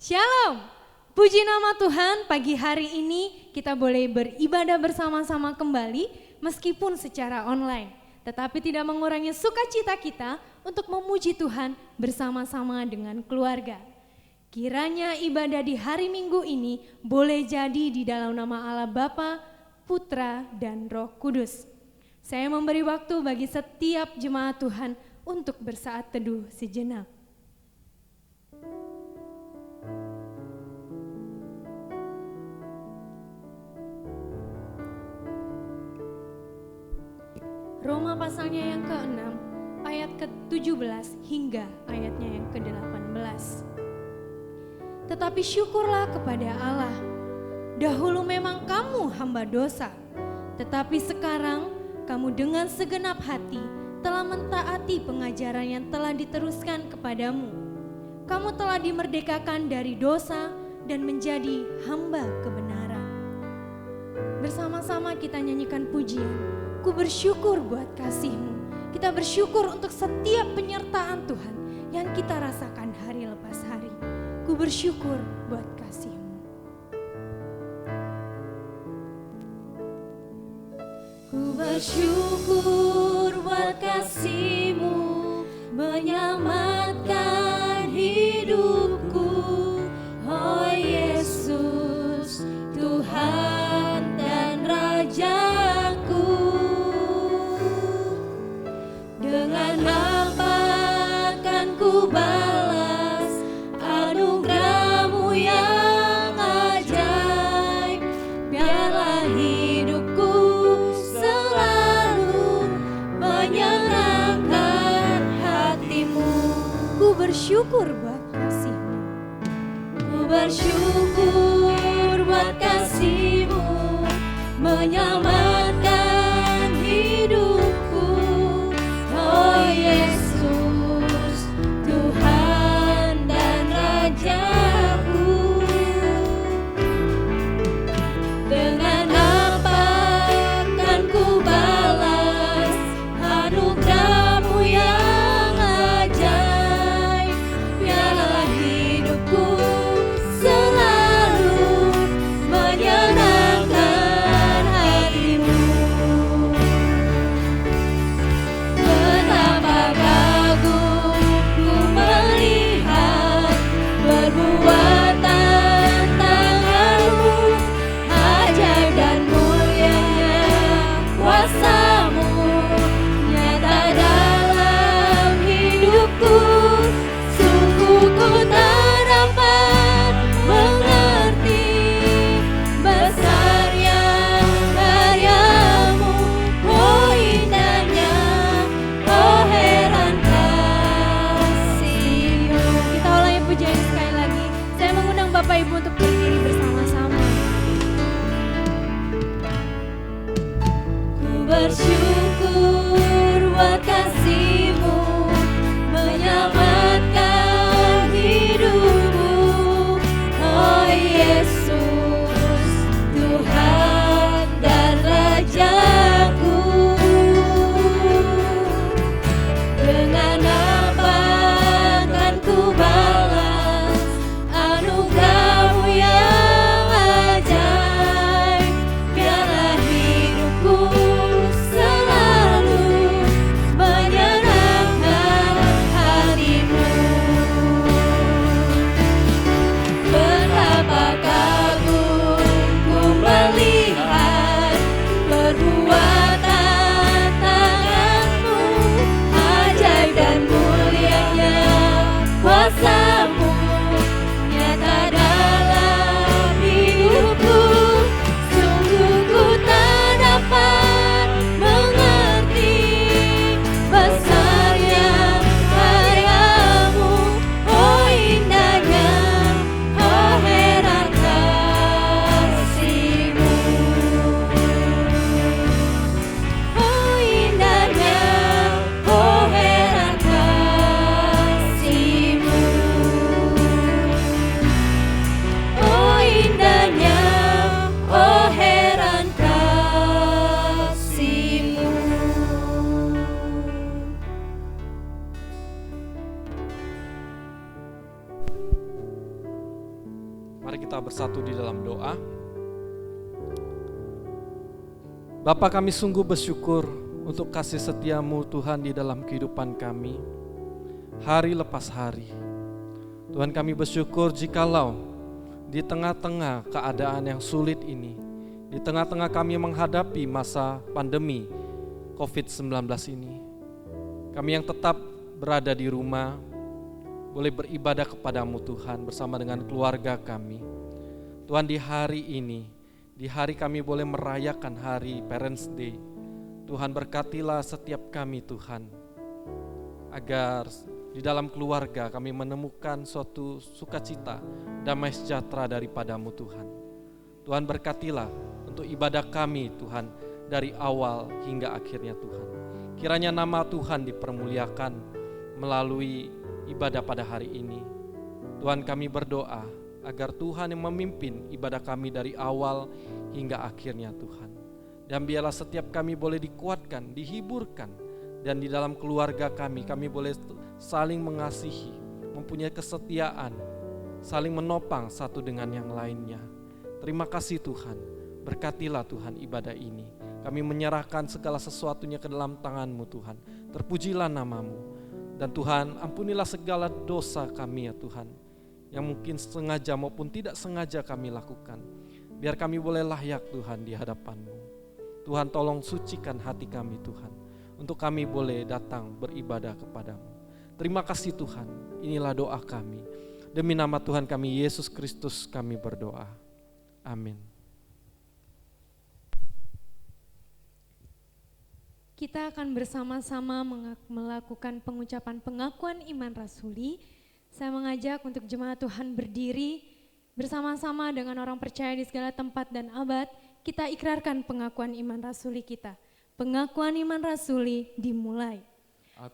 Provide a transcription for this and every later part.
Shalom, puji nama Tuhan, pagi hari ini kita boleh beribadah bersama-sama kembali meskipun secara online. Tetapi tidak mengurangi sukacita kita untuk memuji Tuhan bersama-sama dengan keluarga. Kiranya ibadah di hari Minggu ini boleh jadi di dalam nama Allah Bapa, Putra, dan Roh Kudus. Saya memberi waktu bagi setiap jemaat Tuhan untuk bersaat teduh sejenak. Roma pasalnya yang ke-6, ayat ke-17 hingga ayatnya yang ke-18. Tetapi syukurlah kepada Allah, dahulu memang kamu hamba dosa, tetapi sekarang kamu dengan segenap hati telah mentaati pengajaran yang telah diteruskan kepadamu. Kamu telah dimerdekakan dari dosa dan menjadi hamba kebenaran. Bersama-sama kita nyanyikan pujian. Ku bersyukur buat kasih-Mu. Kita bersyukur untuk setiap penyertaan Tuhan yang kita rasakan hari lepas hari. Ku bersyukur buat kasih-Mu. Ku bersyukur buat kasih-Mu menyelamatkan hidupku. Oh Yesus, Tuhan dan Rajaku. Dengan apa akan ku balas anugerah-Mu yang ajaib? Biarlah hidupku selalu menyenangkan hati-Mu. Ku bersyukur buat kasih-Mu. Ku bersyukur buat kasih-Mu menyelamatkan hidupku. Oh Yesus, Tuhan dan Rajaku. Dengan apa akan ku balas anugerah-Mu yang ajaib? Biarlah hidupku selalu menyenangkan hati-Mu. Betapa kagum ku melihat perbuatan tangan-Mu, ajaib dan mulianya kuasa-Mu nyata dalam hidupku. Sungguh ku tak dapat mengerti besarnya karya-Mu. Oh indahnya, oh heran kasih-Mu. Kita ulangi pujian sekali lagi. Saya mengundang Bapak Ibu untuk berdiri bersama-sama. Ku bersyukur buat kasih-Mu menyelamatkan hidupku. Oh Yesus, Tuhan dan Rajaku. Dengan apa akan ku balas anugerah-Mu yang Mari kita bersatu di dalam doa. Bapa, kami sungguh bersyukur untuk kasih setia-Mu Tuhan di dalam kehidupan kami, hari lepas hari. Tuhan, kami bersyukur jikalau di tengah-tengah keadaan yang sulit ini, di tengah-tengah kami menghadapi masa pandemi COVID-19 ini, kami yang tetap berada di rumah, boleh beribadah kepada-Mu Tuhan bersama dengan keluarga kami. Tuhan, di hari ini, di hari kami boleh merayakan hari Parents Day, Tuhan berkatilah setiap kami Tuhan, agar di dalam keluarga kami menemukan suatu sukacita, damai sejahtera daripada-Mu Tuhan. Tuhan berkatilah untuk ibadah kami Tuhan, dari awal hingga akhirnya Tuhan. Kiranya nama Tuhan dipermuliakan melalui ibadah pada hari ini. Tuhan, kami berdoa agar Tuhan yang memimpin ibadah kami dari awal hingga akhirnya Tuhan. Dan biarlah setiap kami boleh dikuatkan, dihiburkan, dan di dalam keluarga kami boleh saling mengasihi, mempunyai kesetiaan, saling menopang satu dengan yang lainnya. Terima kasih Tuhan, berkatilah Tuhan ibadah ini. Kami menyerahkan segala sesuatunya ke dalam tangan-Mu Tuhan. Terpujilah nama-Mu. Dan Tuhan, ampunilah segala dosa kami ya Tuhan, yang mungkin sengaja maupun tidak sengaja kami lakukan. Biar kami boleh layak Tuhan di hadapan-Mu. Tuhan, tolong sucikan hati kami Tuhan, untuk kami boleh datang beribadah kepada-Mu. Terima kasih Tuhan, inilah doa kami. Demi nama Tuhan kami Yesus Kristus kami berdoa. Amin. Kita akan bersama-sama melakukan pengucapan pengakuan iman rasuli. Saya mengajak untuk jemaat Tuhan berdiri bersama-sama dengan orang percaya di segala tempat dan abad. Kita ikrarkan pengakuan iman rasuli kita. Pengakuan iman rasuli dimulai.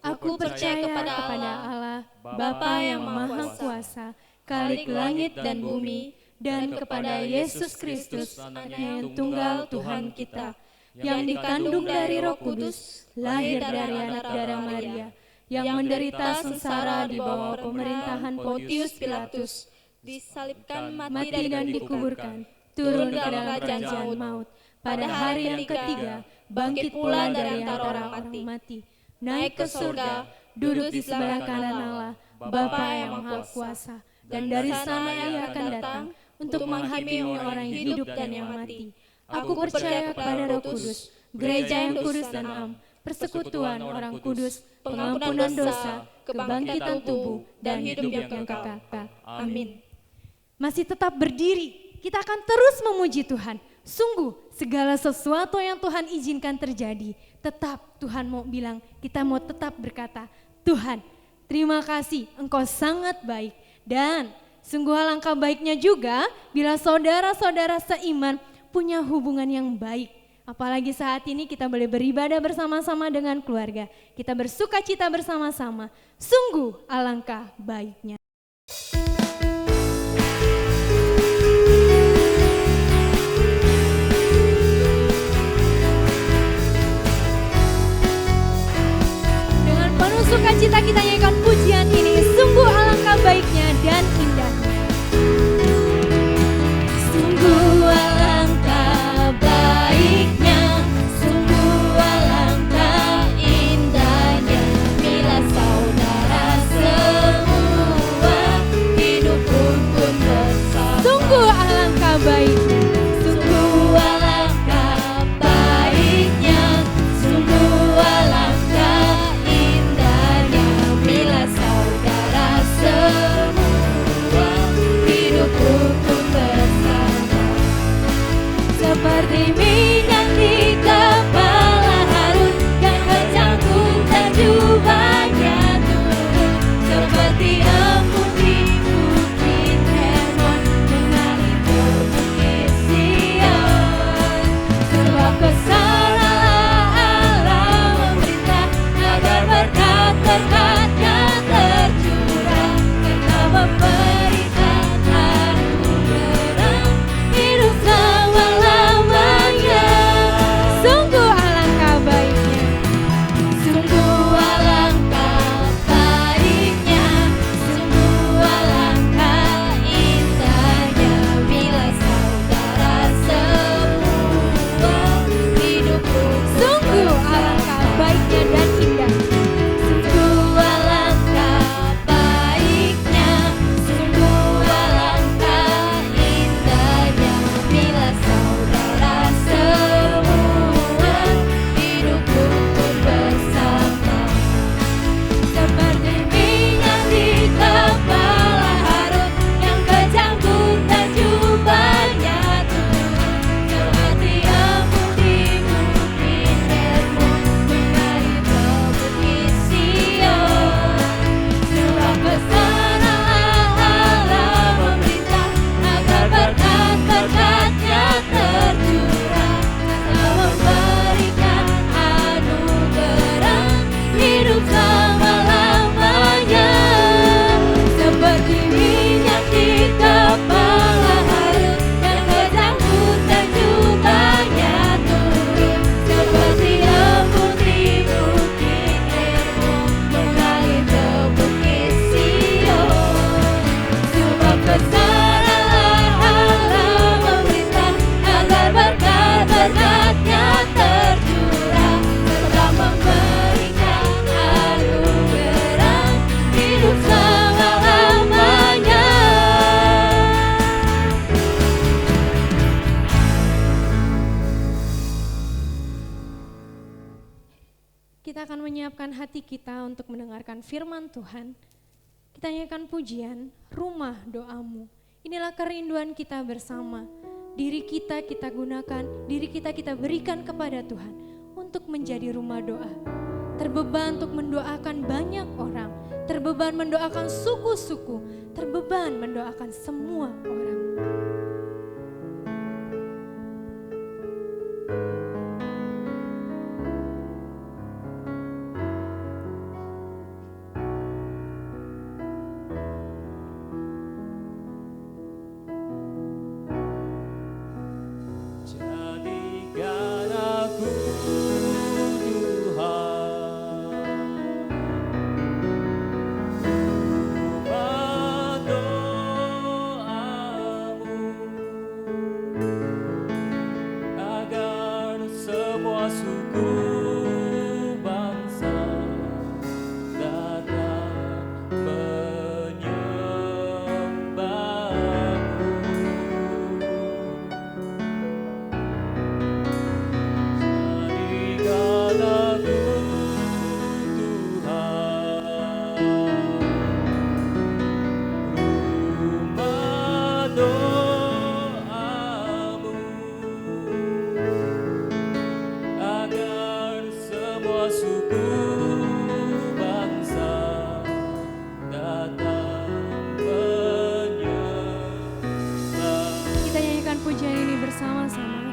Aku percaya kepada Allah, Bapa yang Maha Kuasa, Khalik langit dan bumi, dan kepada Yesus Kristus, yang tunggal Tuhan kita, yang dikandung dari Roh Kudus, lahir dari anak darah Maria, yang menderita sengsara di bawah pemerintahan Pontius Pilatus, disalibkan, mati dan dikuburkan, turun ke dalam kerajaan maut, pada hari yang ketiga, bangkit pula dari antara orang mati, naik ke surga, duduk di sebelah kanan Allah, Bapa yang Maha Kuasa, dan dari sana Ia akan datang untuk menghakimi orang yang hidup dan yang mati. Aku percaya kepada Roh Kudus, gereja yang kudus dan am, persekutuan orang kudus, pengampunan dosa, kebangkitan tubuh, dan hidup yang kekal. Amin. Masih tetap berdiri, kita akan terus memuji Tuhan. Sungguh segala sesuatu yang Tuhan izinkan terjadi, tetap Tuhan mau bilang, kita mau tetap berkata, Tuhan, terima kasih, Engkau sangat baik. Dan sungguh alangkah baiknya juga bila saudara-saudara seiman punya hubungan yang baik. Apalagi saat ini kita boleh beribadah bersama-sama dengan keluarga. Kita bersuka cita bersama-sama. Sungguh alangkah baiknya. Dengan penuh sukacita kita nyanyikan pujian ini. Sungguh alangkah baiknya dan indahnya. Sungguh alangkah baiknya, sungguh alangkah indahnya, bila saudara semua menyiapkan hati kita untuk mendengarkan firman Tuhan, kita nyanyikan pujian Rumah Doamu. Inilah kerinduan kita bersama. Diri kita gunakan, diri kita berikan kepada Tuhan untuk menjadi rumah doa. Terbeban untuk mendoakan banyak orang, terbeban mendoakan suku-suku, terbeban mendoakan semua orang. Jadikan aku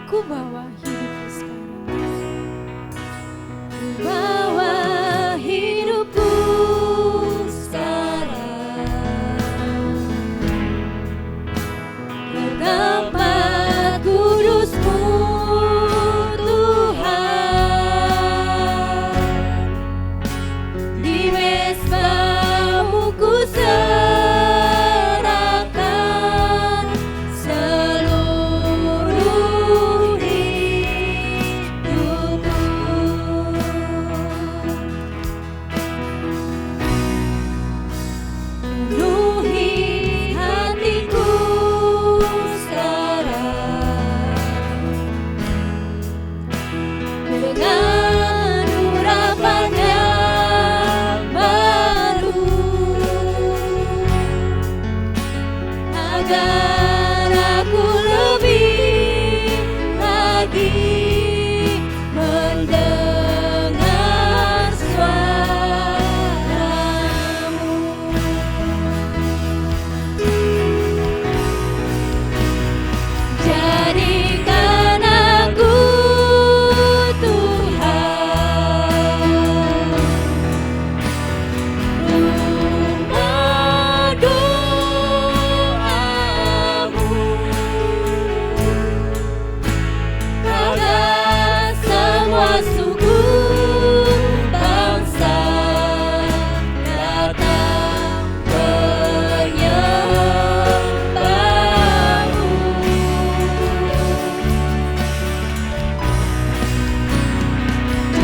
Ku bawa hidupku sekarang. Ku bawa hidupku sekarang ke tempat kudus-Mu Tuhan. Di mezbamu ku serahkan seluruh penuhi hatiku sekarang dengan urapan yang baru, agar aku lebih lagi mendengar suara-Mu. Jadikan aku Tuhan rumah doamu, agar semua suku bangsa datang menyembah-Mu.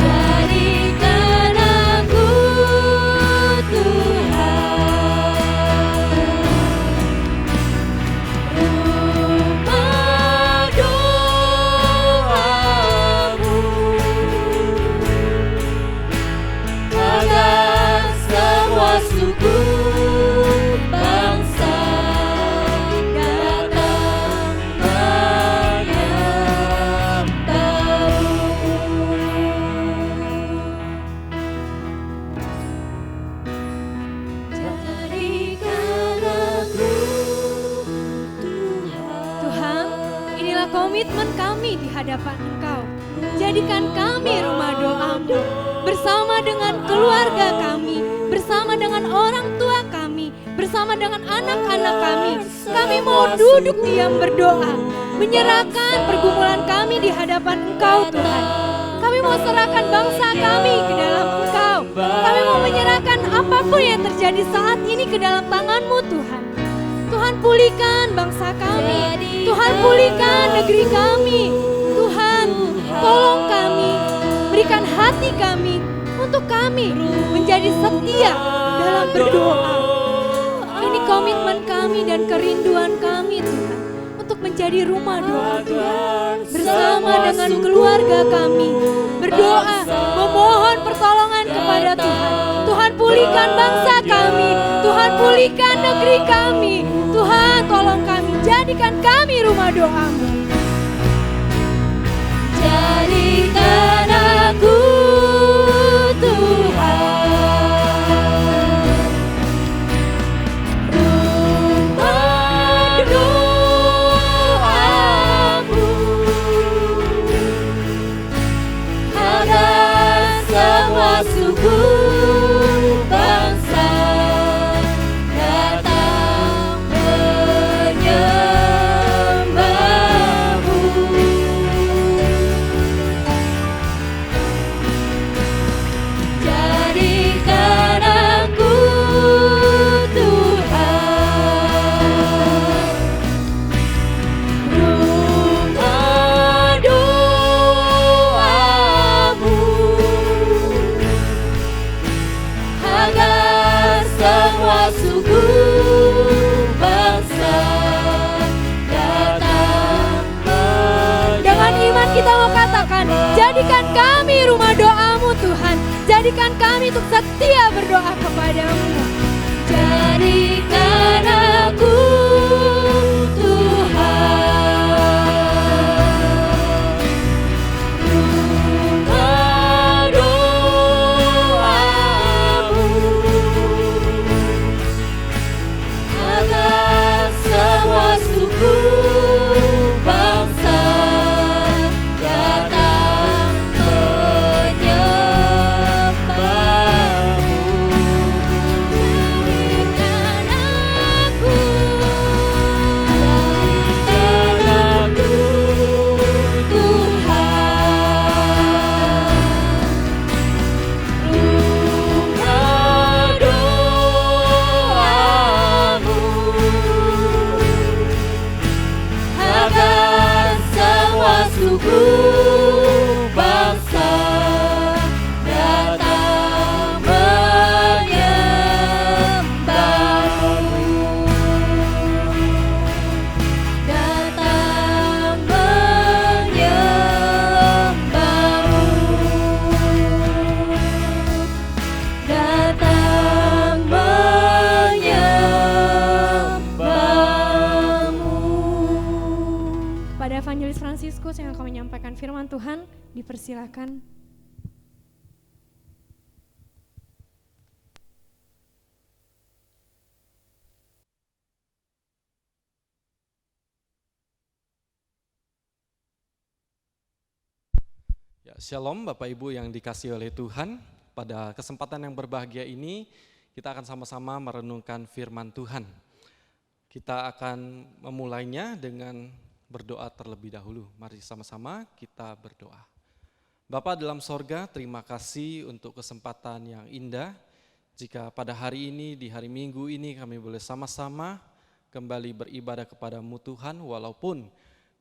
Jadikan aku Tuhan rumah doamu, agar semua suku bangsa datang menyembah-Mu. Jadikan aku Tuhan, inilah komitmen kami di hadapan Engkau. Jadikan kami rumah doa-Mu, bersama dengan keluarga kami, bersama dengan orang tua kami, bersama dengan anak-anak kami. Kami mau duduk diam berdoa, menyerahkan pergumulan kami di hadapan Engkau Tuhan. Kami mau serahkan bangsa kami ke dalam Engkau. Kami mau menyerahkan apapun yang terjadi saat ini ke dalam tangan-Mu Tuhan. Tuhan pulihkan bangsa kami, Tuhan pulihkan negeri kami. Tuhan tolong kami, berikan hati kami untuk kami menjadi setia dalam berdoa. Ini komitmen kami dan kerinduan kami Tuhan, untuk menjadi rumah doa Tuhan, bersama dengan keluarga kami berdoa, memohon pertolongan kepada kepada Tuhan. Tuhan pulihkan bangsa kami, Tuhan pulihkan negeri kami. Tuhan tolong kami, jadikan kami rumah doa-Mu. Jadikan aku Tuhan rumah doa-Mu, agar semua suku bangsa datang menyembah-Mu. Jadikan aku Tuhan rumah doa-Mu, agar semua suku bangsa datang Dengan iman kita mau katakan, jadikan kami rumah doa-Mu Tuhan. Jadikan kami untuk setia berdoa kepada-Mu. Jadikan aku Tuhan rumah doa-Mu, agar semua suku bangsa datang menyembah-Mu. Jadikan aku Fransiskus yang akan menyampaikan firman Tuhan, dipersilakan. Ya, Shalom Bapak Ibu yang dikasihi oleh Tuhan. Pada kesempatan yang berbahagia ini, kita akan sama-sama merenungkan firman Tuhan. Kita akan memulainya dengan berdoa terlebih dahulu. Mari sama-sama kita berdoa. Bapa dalam sorga, terima kasih untuk kesempatan yang indah. Jika pada hari ini, di hari Minggu ini kami boleh sama-sama kembali beribadah kepada-Mu Tuhan, walaupun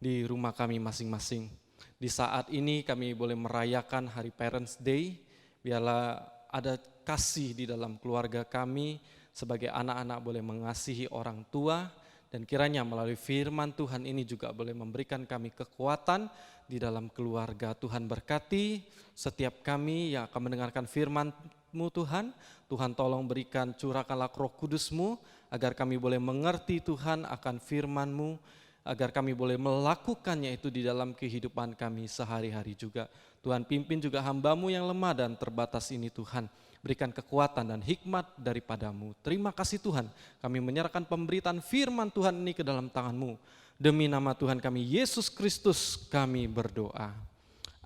di rumah kami masing-masing. Di saat ini kami boleh merayakan hari Parents Day, biarlah ada kasih di dalam keluarga kami, sebagai anak-anak boleh mengasihi orang tua, dan kiranya melalui firman Tuhan ini juga boleh memberikan kami kekuatan di dalam keluarga. Tuhan berkati setiap kami yang akan mendengarkan firman-Mu Tuhan. Tuhan tolong berikan, curahkanlah Roh Kudus-Mu agar kami boleh mengerti Tuhan akan firman-Mu, agar kami boleh melakukannya itu di dalam kehidupan kami sehari-hari juga. Tuhan pimpin juga hamba-Mu yang lemah dan terbatas ini Tuhan. Berikan kekuatan dan hikmat daripada-Mu. Terima kasih Tuhan, kami menyerahkan pemberitaan firman Tuhan ini ke dalam tangan-Mu. Demi nama Tuhan kami, Yesus Kristus, kami berdoa.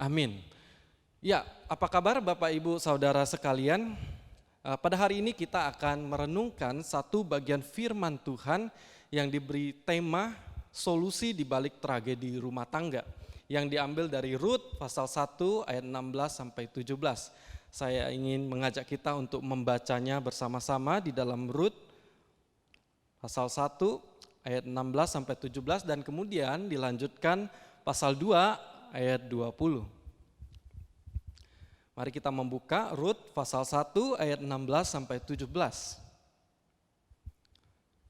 Amin. Ya, apa kabar Bapak Ibu Saudara sekalian? Pada hari ini kita akan merenungkan satu bagian firman Tuhan yang diberi tema solusi di balik tragedi rumah tangga, yang diambil dari Rut pasal 1 ayat 16 sampai 17. Saya ingin mengajak kita untuk membacanya bersama-sama di dalam Rut pasal 1 ayat 16 sampai 17 dan kemudian dilanjutkan pasal 2 ayat 20. Mari kita membuka Rut pasal 1 ayat 16 sampai 17.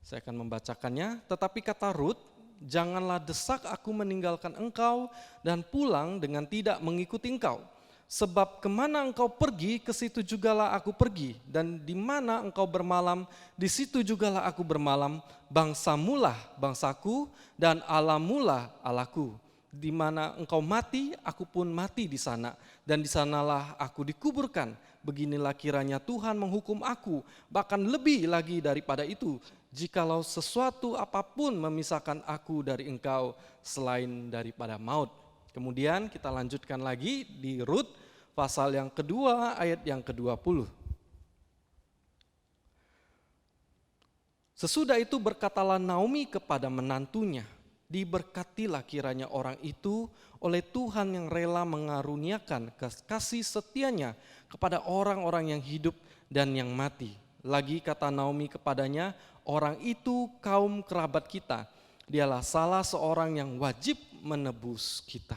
Saya akan membacakannya. Tetapi kata Rut, janganlah desak aku meninggalkan engkau dan pulang dengan tidak mengikuti engkau. Sebab kemana engkau pergi, ke situ jugalah aku pergi. Dan di mana engkau bermalam, di situ jugalah aku bermalam. Bangsamulah bangsaku, dan Allahmulah Allahku. Di mana engkau mati, aku pun mati di sana. Dan di sanalah aku dikuburkan. Beginilah kiranya Tuhan menghukum aku, bahkan lebih lagi daripada itu, jikalau sesuatu apapun memisahkan aku dari engkau selain daripada maut. Kemudian kita lanjutkan lagi di Rut pasal yang kedua ayat yang ke-20. Sesudah itu berkatalah Naomi kepada menantunya, diberkatilah kiranya orang itu oleh Tuhan yang rela mengaruniakan kasih setianya kepada orang-orang yang hidup dan yang mati. Lagi kata Naomi kepadanya, orang itu kaum kerabat kita. Dialah salah seorang yang wajib menebus kita.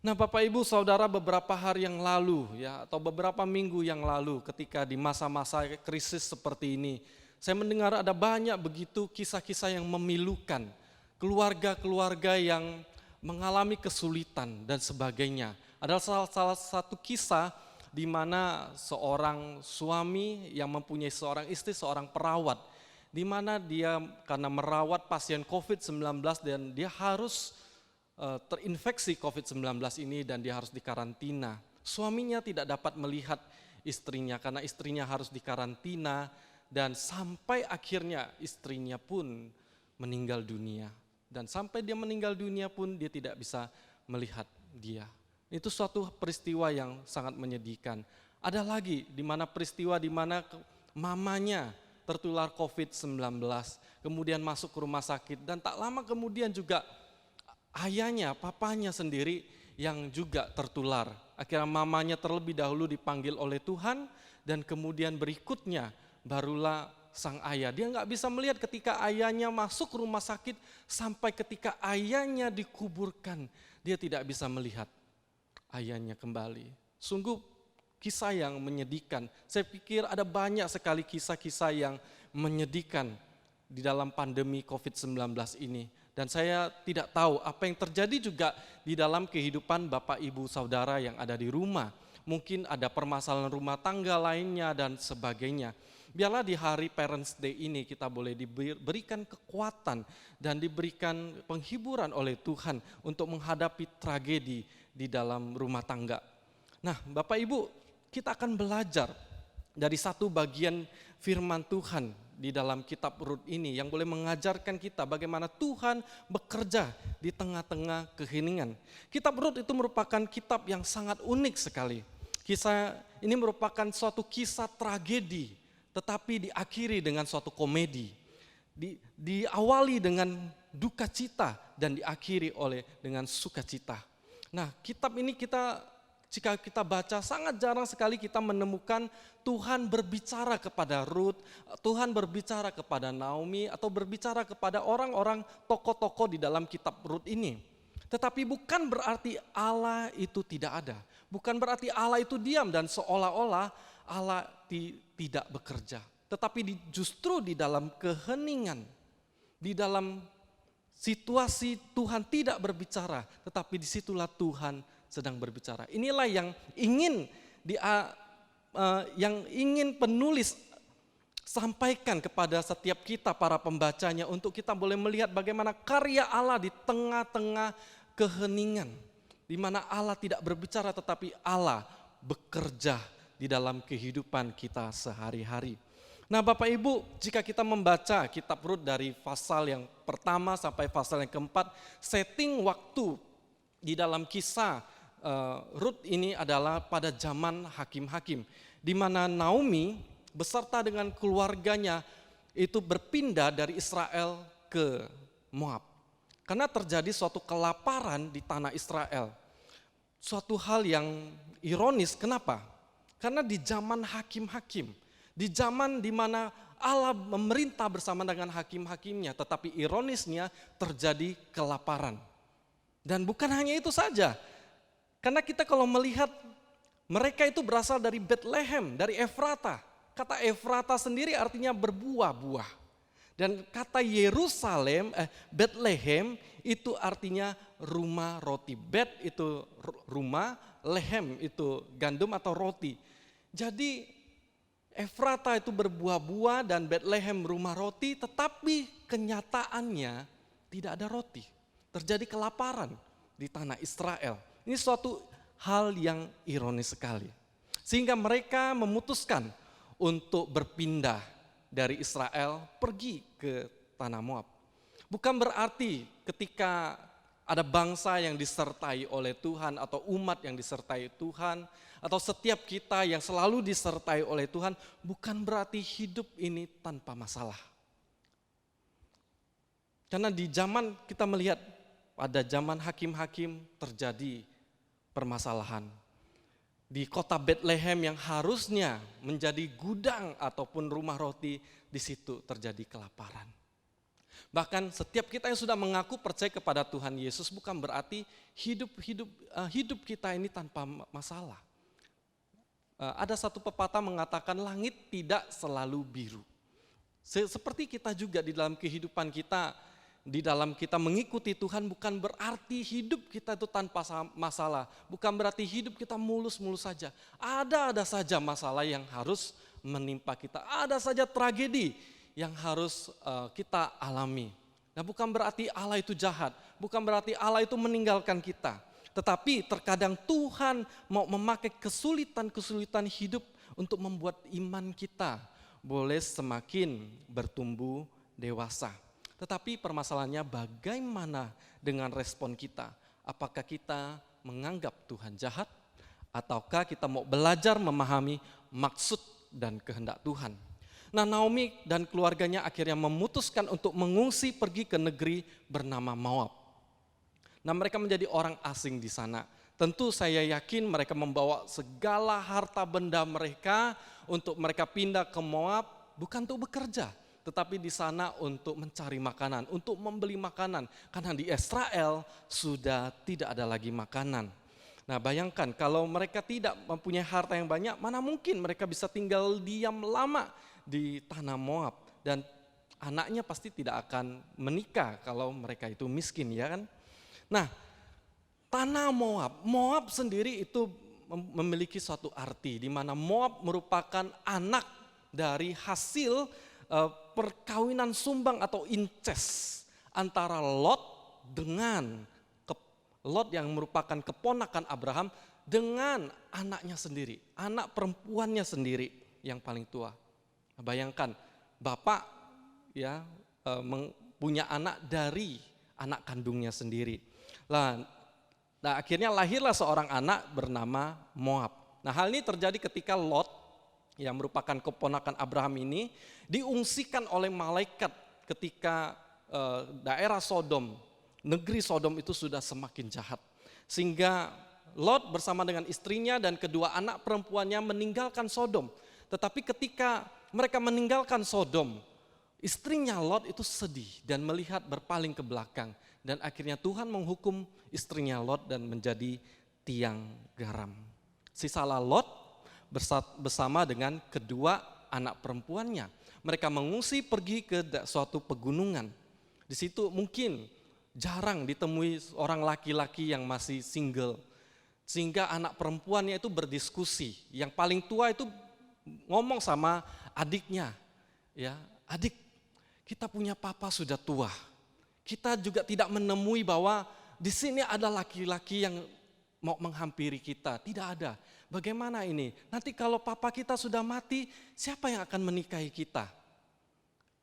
Nah Bapak Ibu Saudara, beberapa hari yang lalu ya, atau beberapa minggu yang lalu ketika di masa-masa krisis seperti ini, saya mendengar ada banyak begitu kisah-kisah yang memilukan, keluarga-keluarga yang mengalami kesulitan dan sebagainya. Ada salah satu kisah di mana seorang suami yang mempunyai seorang istri, seorang perawat, di mana dia karena merawat pasien COVID-19 dan dia harus terinfeksi COVID-19 ini dan dia harus dikarantina. Suaminya tidak dapat melihat istrinya karena istrinya harus dikarantina dan sampai akhirnya istrinya pun meninggal dunia. Dan sampai dia meninggal dunia pun dia tidak bisa melihat dia. Itu suatu peristiwa yang sangat menyedihkan. Ada lagi di mana peristiwa di mana mamanya tertular COVID-19, kemudian masuk ke rumah sakit dan tak lama kemudian juga ayahnya, papanya sendiri yang juga tertular. Akhirnya mamanya terlebih dahulu dipanggil oleh Tuhan dan kemudian berikutnya barulah sang ayah. Dia nggak bisa melihat ketika ayahnya masuk ke rumah sakit sampai ketika ayahnya dikuburkan. Dia tidak bisa melihat ayahnya kembali. Sungguh kisah yang menyedihkan. Saya pikir ada banyak sekali kisah-kisah yang menyedihkan di dalam pandemi COVID-19 ini. Dan saya tidak tahu apa yang terjadi juga di dalam kehidupan Bapak Ibu Saudara yang ada di rumah. Mungkin ada permasalahan rumah tangga lainnya dan sebagainya. Biarlah di hari Parents Day ini kita boleh diberikan kekuatan dan diberikan penghiburan oleh Tuhan untuk menghadapi tragedi di dalam rumah tangga. Nah Bapak Ibu, kita akan belajar dari satu bagian firman Tuhan di dalam kitab Rut ini yang boleh mengajarkan kita bagaimana Tuhan bekerja di tengah-tengah keheningan. Kitab Rut itu merupakan kitab yang sangat unik sekali. Kisah ini merupakan suatu kisah tragedi, tetapi diakhiri dengan suatu komedi. Diawali dengan duka cita dan diakhiri dengan sukacita. Nah, kitab ini jika kita baca, sangat jarang sekali kita menemukan Tuhan berbicara kepada Rut, Tuhan berbicara kepada Naomi, atau berbicara kepada orang-orang tokoh-tokoh di dalam kitab Rut ini. Tetapi bukan berarti Allah itu tidak ada. Bukan berarti Allah itu diam dan seolah-olah Allah tidak bekerja. Tetapi justru di dalam keheningan, di dalam situasi Tuhan tidak berbicara, tetapi disitulah Tuhan sedang berbicara. Inilah yang ingin penulis sampaikan kepada setiap kita para pembacanya untuk kita boleh melihat bagaimana karya Allah di tengah-tengah keheningan, di mana Allah tidak berbicara tetapi Allah bekerja di dalam kehidupan kita sehari-hari. Nah Bapak Ibu, jika kita membaca kitab Rut dari pasal yang pertama sampai pasal yang keempat, setting waktu di dalam kisah Rut ini adalah pada zaman hakim-hakim, di mana Naomi beserta dengan keluarganya itu berpindah dari Israel ke Moab. Karena terjadi suatu kelaparan di tanah Israel. Suatu hal yang ironis, kenapa? Karena di zaman hakim-hakim, di zaman di mana Allah memerintah bersama dengan hakim-hakimnya, tetapi ironisnya terjadi kelaparan. Dan bukan hanya itu saja, karena kita kalau melihat mereka itu berasal dari Bethlehem, dari Efrata. Kata Efrata sendiri artinya berbuah-buah. Dan kata Yerusalem, Bethlehem itu artinya rumah roti. Bet itu rumah, lehem itu gandum atau roti. Jadi Efrata itu berbuah-buah dan Bethlehem rumah roti, tetapi kenyataannya tidak ada roti. Terjadi kelaparan di tanah Israel. Ini suatu hal yang ironis sekali. Sehingga mereka memutuskan untuk berpindah dari Israel pergi ke tanah Moab. Bukan berarti ketika ada bangsa yang disertai oleh Tuhan atau umat yang disertai Tuhan atau setiap kita yang selalu disertai oleh Tuhan, bukan berarti hidup ini tanpa masalah. Karena di zaman kita melihat pada zaman hakim-hakim terjadi permasalahan. Di kota Bethlehem yang harusnya menjadi gudang ataupun rumah roti, di situ terjadi kelaparan. Bahkan setiap kita yang sudah mengaku percaya kepada Tuhan Yesus bukan berarti hidup kita ini tanpa masalah. Ada satu pepatah mengatakan langit tidak selalu biru. Seperti kita juga di dalam kehidupan kita, di dalam kita mengikuti Tuhan bukan berarti hidup kita itu tanpa masalah. Bukan berarti hidup kita mulus-mulus saja. Ada saja masalah yang harus menimpa kita. Ada saja tragedi yang harus kita alami. Nah, bukan berarti Allah itu jahat. Bukan berarti Allah itu meninggalkan kita. Tetapi terkadang Tuhan mau memakai kesulitan-kesulitan hidup untuk membuat iman kita boleh semakin bertumbuh dewasa. Tetapi permasalahannya bagaimana dengan respon kita? Apakah kita menganggap Tuhan jahat? Ataukah kita mau belajar memahami maksud dan kehendak Tuhan? Nah, Naomi dan keluarganya akhirnya memutuskan untuk mengungsi pergi ke negeri bernama Moab. Nah, mereka menjadi orang asing di sana. Tentu saya yakin mereka membawa segala harta benda mereka untuk mereka pindah ke Moab bukan untuk bekerja, tetapi di sana untuk mencari makanan, untuk membeli makanan. Karena di Israel sudah tidak ada lagi makanan. Nah, bayangkan kalau mereka tidak mempunyai harta yang banyak, mana mungkin mereka bisa tinggal diam lama di tanah Moab. Dan anaknya pasti tidak akan menikah kalau mereka itu miskin, ya kan? Nah, tanah Moab sendiri itu memiliki suatu arti, di mana Moab merupakan anak dari hasil perkawinan sumbang atau incest antara Lot dengan Lot yang merupakan keponakan Abraham dengan anaknya sendiri, anak perempuannya sendiri yang paling tua. Bayangkan bapak ya punya anak dari anak kandungnya sendiri. Nah, akhirnya lahirlah seorang anak bernama Moab. Nah, hal ini terjadi ketika Lot yang merupakan keponakan Abraham ini diungsikan oleh malaikat ketika daerah Sodom, negeri Sodom itu sudah semakin jahat. Sehingga Lot bersama dengan istrinya dan kedua anak perempuannya meninggalkan Sodom. Tetapi ketika mereka meninggalkan Sodom, istrinya Lot itu sedih dan melihat berpaling ke belakang. Dan akhirnya Tuhan menghukum istrinya Lot dan menjadi tiang garam. Sisalah Lot bersama dengan kedua anak perempuannya. Mereka mengungsi pergi ke suatu pegunungan. Di situ mungkin jarang ditemui orang laki-laki yang masih single. Sehingga anak perempuannya itu berdiskusi. Yang paling tua itu ngomong sama adiknya. Ya, adik, kita punya papa sudah tua. Kita juga tidak menemui bahwa di sini ada laki-laki yang mau menghampiri kita. Tidak ada. Bagaimana ini? Nanti kalau papa kita sudah mati, siapa yang akan menikahi kita?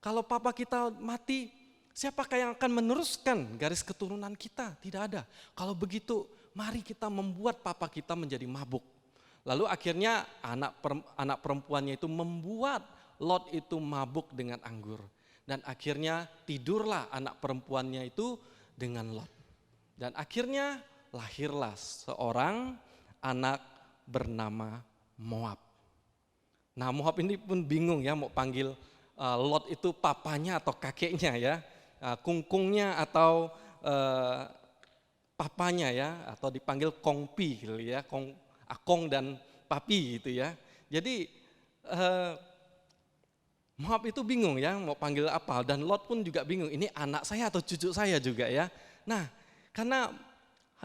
Kalau papa kita mati, siapakah yang akan meneruskan garis keturunan kita? Tidak ada. Kalau begitu, mari kita membuat papa kita menjadi mabuk. Lalu akhirnya anak perempuannya itu membuat Lot itu mabuk dengan anggur. Dan akhirnya tidurlah anak perempuannya itu dengan Lot. Dan akhirnya lahirlah seorang anak bernama Moab. Nah, Moab ini pun bingung ya mau panggil Lot itu papanya atau kakeknya ya. Kungkungnya atau papanya ya, atau dipanggil kongpi gitu ya, akong dan papi gitu ya. Jadi Moab itu bingung ya mau panggil apa, dan Lot pun juga bingung, ini anak saya atau cucu saya juga ya. Nah, karena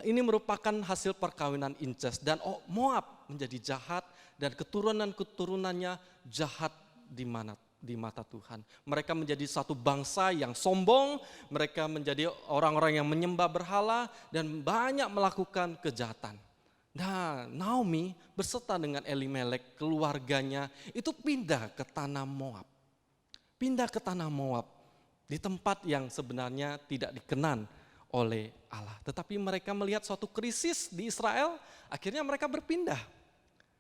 ini merupakan hasil perkawinan incest dan Moab menjadi jahat dan keturunan-keturunannya jahat di mata Tuhan. Mereka menjadi satu bangsa yang sombong, mereka menjadi orang-orang yang menyembah berhala dan banyak melakukan kejahatan. Nah, Naomi berserta dengan Elimelek, keluarganya itu pindah ke tanah Moab. Pindah ke tanah Moab di tempat yang sebenarnya tidak dikenan oleh Allah. Tetapi mereka melihat suatu krisis di Israel, akhirnya mereka berpindah.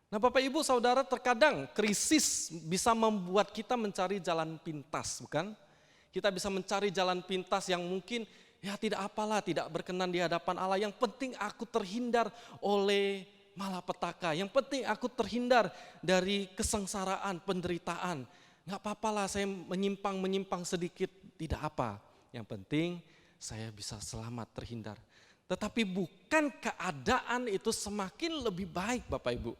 Nah, Bapak Ibu Saudara, terkadang krisis bisa membuat kita mencari jalan pintas, bukan? Kita bisa mencari jalan pintas yang mungkin ya tidak apalah, tidak berkenan di hadapan Allah. Yang penting aku terhindar oleh malapetaka. Yang penting aku terhindar dari kesengsaraan, penderitaan. Nggak apa-apalah saya menyimpang sedikit, tidak apa. Yang penting saya bisa selamat terhindar. Tetapi bukan keadaan itu semakin lebih baik Bapak Ibu,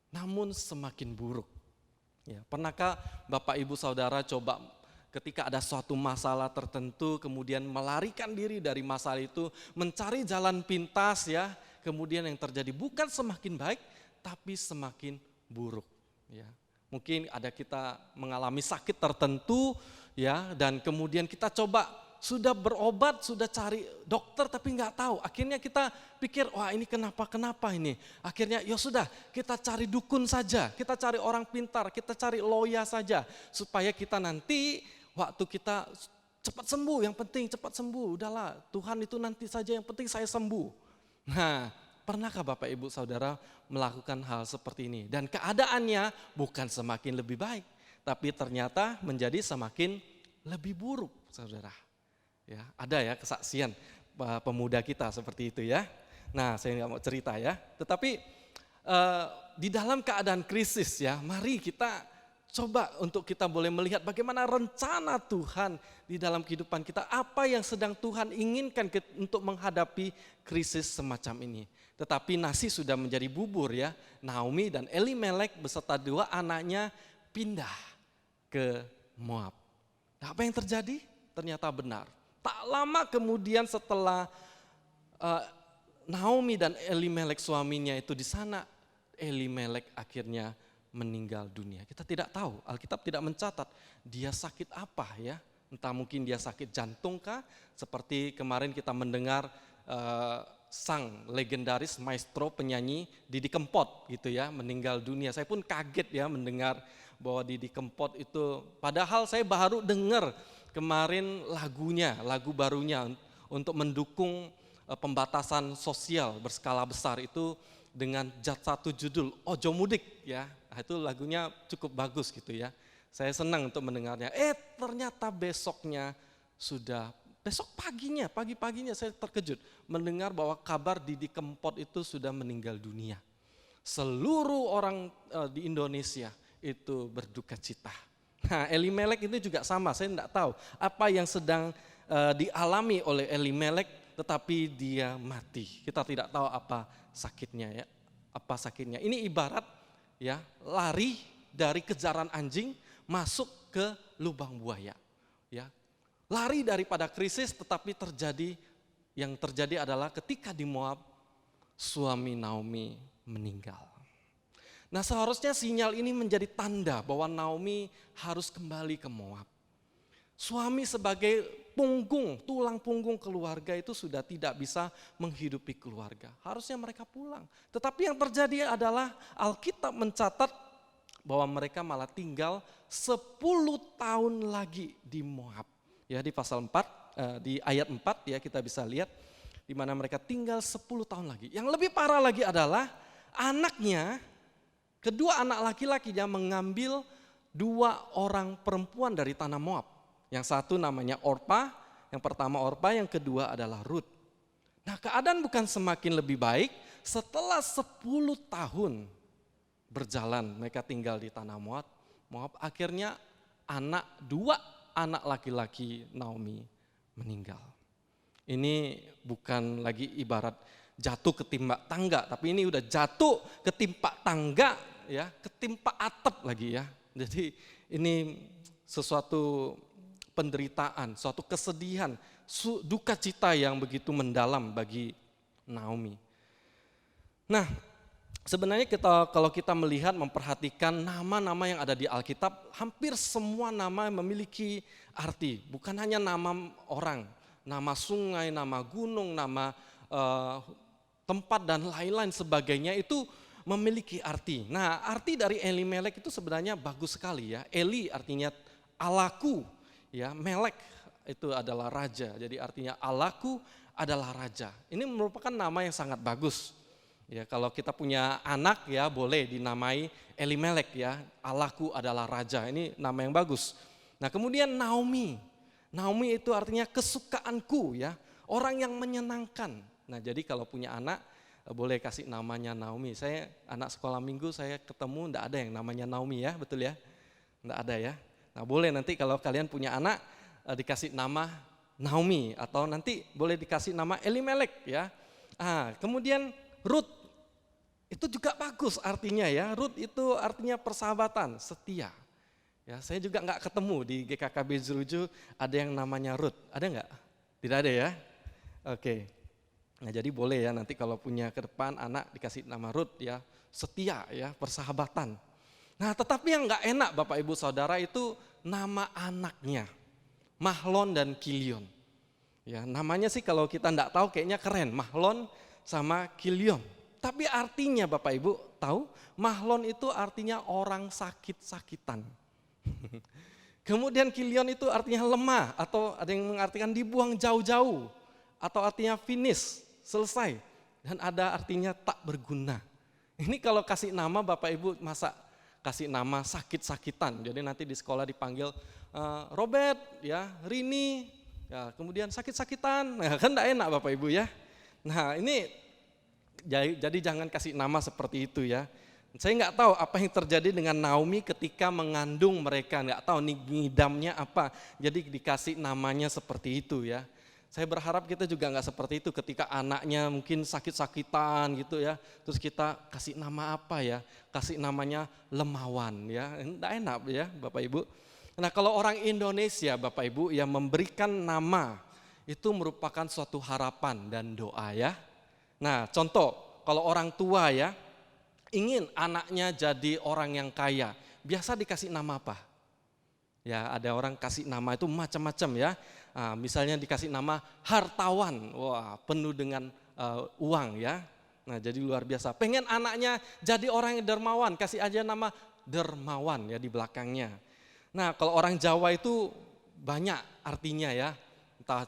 namun semakin buruk. Ya, pernahkah Bapak Ibu Saudara coba ketika ada suatu masalah tertentu kemudian melarikan diri dari masalah itu, mencari jalan pintas ya, kemudian yang terjadi bukan semakin baik tapi semakin buruk ya. Mungkin ada kita mengalami sakit tertentu ya, dan kemudian kita coba sudah berobat, sudah cari dokter tapi nggak tahu. Akhirnya kita pikir, wah ini kenapa ini. Akhirnya ya sudah, kita cari dukun saja, kita cari orang pintar, kita cari loya saja. Supaya kita nanti waktu kita cepat sembuh, yang penting cepat sembuh. Udahlah, Tuhan itu nanti saja, yang penting saya sembuh. Nah, pernahkah Bapak Ibu Saudara melakukan hal seperti ini? Dan keadaannya bukan semakin lebih baik, tapi ternyata menjadi semakin lebih buruk, Saudara. Ya, ada ya kesaksian pemuda kita seperti itu ya. Nah, saya nggak mau cerita ya. Tetapi di dalam keadaan krisis ya, mari kita coba untuk kita boleh melihat bagaimana rencana Tuhan di dalam kehidupan kita. Apa yang sedang Tuhan inginkan untuk menghadapi krisis semacam ini. Tetapi nasi sudah menjadi bubur ya. Naomi dan Elimelek beserta 2 anaknya pindah ke Moab. Nah, apa yang terjadi? Ternyata benar. Tak lama kemudian setelah Naomi dan Elimelek suaminya itu di sana, Elimelek akhirnya meninggal dunia. Kita tidak tahu, Alkitab tidak mencatat dia sakit apa ya. Entah mungkin dia sakit jantung kah, seperti kemarin kita mendengar sang legendaris maestro penyanyi Didi Kempot gitu ya, meninggal dunia. Saya pun kaget ya mendengar bahwa Didi Kempot itu, padahal saya baru dengar kemarin lagu barunya untuk mendukung pembatasan sosial berskala besar itu dengan satu judul Ojo Mudik ya. Nah, itu lagunya cukup bagus gitu ya. Saya senang untuk mendengarnya. Ternyata besok pagi-paginya saya terkejut mendengar bahwa kabar Didi Kempot itu sudah meninggal dunia. Seluruh orang di Indonesia itu berduka cita. Nah, Elimelek itu juga sama, saya tidak tahu apa yang sedang dialami oleh Elimelek, tetapi dia mati. Kita tidak tahu apa sakitnya ya. Ini ibarat ya lari dari kejaran anjing masuk ke lubang buaya. Ya. Lari daripada krisis, tetapi yang terjadi adalah ketika di Moab suami Naomi meninggal. Nah, seharusnya sinyal ini menjadi tanda bahwa Naomi harus kembali ke Moab. Suami sebagai tulang punggung keluarga itu sudah tidak bisa menghidupi keluarga. Harusnya mereka pulang. Tetapi yang terjadi adalah Alkitab mencatat bahwa mereka malah tinggal 10 tahun lagi di Moab. Ya, di pasal 4, di ayat 4 ya kita bisa lihat di mana mereka tinggal 10 tahun lagi. Yang lebih parah lagi adalah kedua anak laki-lakinya mengambil 2 orang perempuan dari tanah Moab. Yang satu namanya Orpa, yang pertama Orpa, yang kedua adalah Rut. Nah, keadaan bukan semakin lebih baik setelah 10 tahun berjalan mereka tinggal di tanah Moab. Akhirnya 2 anak laki-laki Naomi meninggal. Ini bukan lagi ibarat jatuh ketimpa tangga, tapi ini udah jatuh ketimpa tangga ya, ketimpa atap lagi ya. Jadi ini sesuatu penderitaan, suatu kesedihan, duka cita yang begitu mendalam bagi Naomi. Nah, sebenarnya kalau kita melihat, memperhatikan nama-nama yang ada di Alkitab, hampir semua nama memiliki arti. Bukan hanya nama orang, nama sungai, nama gunung, nama tempat dan lain-lain sebagainya itu memiliki arti. Nah, arti dari Elimelek itu sebenarnya bagus sekali ya. Eli artinya Allahku, ya, Melek itu adalah raja. Jadi artinya Allahku adalah raja. Ini merupakan nama yang sangat bagus. Ya, kalau kita punya anak ya boleh dinamai Elimelek ya. Allahku adalah raja. Ini nama yang bagus. Nah, kemudian Naomi. Naomi itu artinya kesukaanku ya. Orang yang menyenangkan. Nah, jadi kalau punya anak boleh kasih namanya Naomi. Saya anak sekolah minggu saya ketemu enggak ada yang namanya Naomi ya, betul ya? Enggak ada ya. Nah, boleh nanti kalau kalian punya anak dikasih nama Naomi atau nanti boleh dikasih nama Elimelek ya. Kemudian Ruth itu juga bagus artinya ya. Ruth itu artinya persahabatan, setia. Ya, saya juga nggak ketemu di GKKB Jeruju ada yang namanya Ruth. Ada nggak? Tidak ada ya. Oke. Nah, jadi boleh ya nanti kalau punya ke depan anak dikasih nama Ruth ya, setia ya, persahabatan. Nah, tetapi yang nggak enak Bapak Ibu Saudara itu nama anaknya, Mahlon dan Kilion. Ya, namanya sih kalau kita nggak tahu kayaknya keren, Mahlon sama Kilion. Tapi artinya Bapak Ibu tahu, Mahlon itu artinya orang sakit-sakitan. Kemudian Kilion itu artinya lemah atau ada yang mengartikan dibuang jauh-jauh atau artinya finish, selesai. Dan ada artinya tak berguna. Ini kalau kasih nama Bapak Ibu masa kasih nama sakit-sakitan. Jadi nanti di sekolah dipanggil Robert, ya, Rini, ya, kemudian sakit-sakitan. Nah, kan enggak enak Bapak Ibu ya. Nah, ini jadi jangan kasih nama seperti itu ya. Saya nggak tahu apa yang terjadi dengan Naomi ketika mengandung mereka, nggak tahu nih ngidamnya apa. Jadi dikasih namanya seperti itu ya. Saya berharap kita juga nggak seperti itu ketika anaknya mungkin sakit-sakitan gitu ya. Terus kita kasih nama apa ya? Kasih namanya Lemawan ya. Nggak enak ya Bapak Ibu. Nah, kalau orang Indonesia Bapak Ibu yang memberikan nama itu merupakan suatu harapan dan doa ya. Nah, contoh kalau orang tua ya ingin anaknya jadi orang yang kaya, biasa dikasih nama apa? Ya, ada orang kasih nama itu macam-macam ya. Nah, misalnya dikasih nama hartawan, wah penuh dengan uang ya. Nah, jadi luar biasa. Pengen anaknya jadi orang yang dermawan, kasih aja nama Dermawan ya di belakangnya. Nah, kalau orang Jawa itu banyak artinya ya. Entah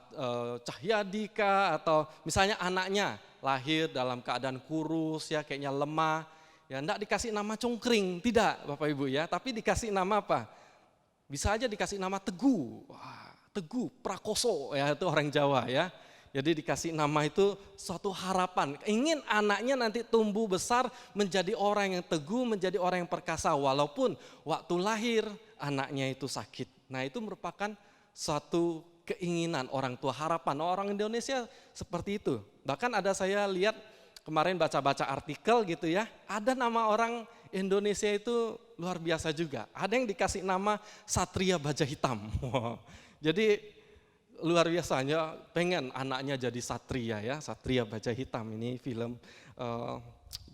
Cahyadi kah atau misalnya anaknya lahir dalam keadaan kurus ya, kayaknya lemah. Ya, enggak dikasih nama cungkring, tidak Bapak Ibu ya, tapi dikasih nama apa? Bisa aja dikasih nama Teguh. Wah, Teguh Prakoso ya, itu orang Jawa ya. Jadi dikasih nama itu suatu harapan. Ingin anaknya nanti tumbuh besar menjadi orang yang teguh, menjadi orang yang perkasa walaupun waktu lahir anaknya itu sakit. Nah, itu merupakan suatu keinginan orang tua, harapan orang Indonesia seperti itu. Bahkan ada saya lihat kemarin baca-baca artikel gitu ya, ada nama orang Indonesia itu luar biasa juga. Ada yang dikasih nama Satria Baja Hitam. Jadi luar biasanya pengen anaknya jadi satria ya, Satria Baja Hitam. Ini film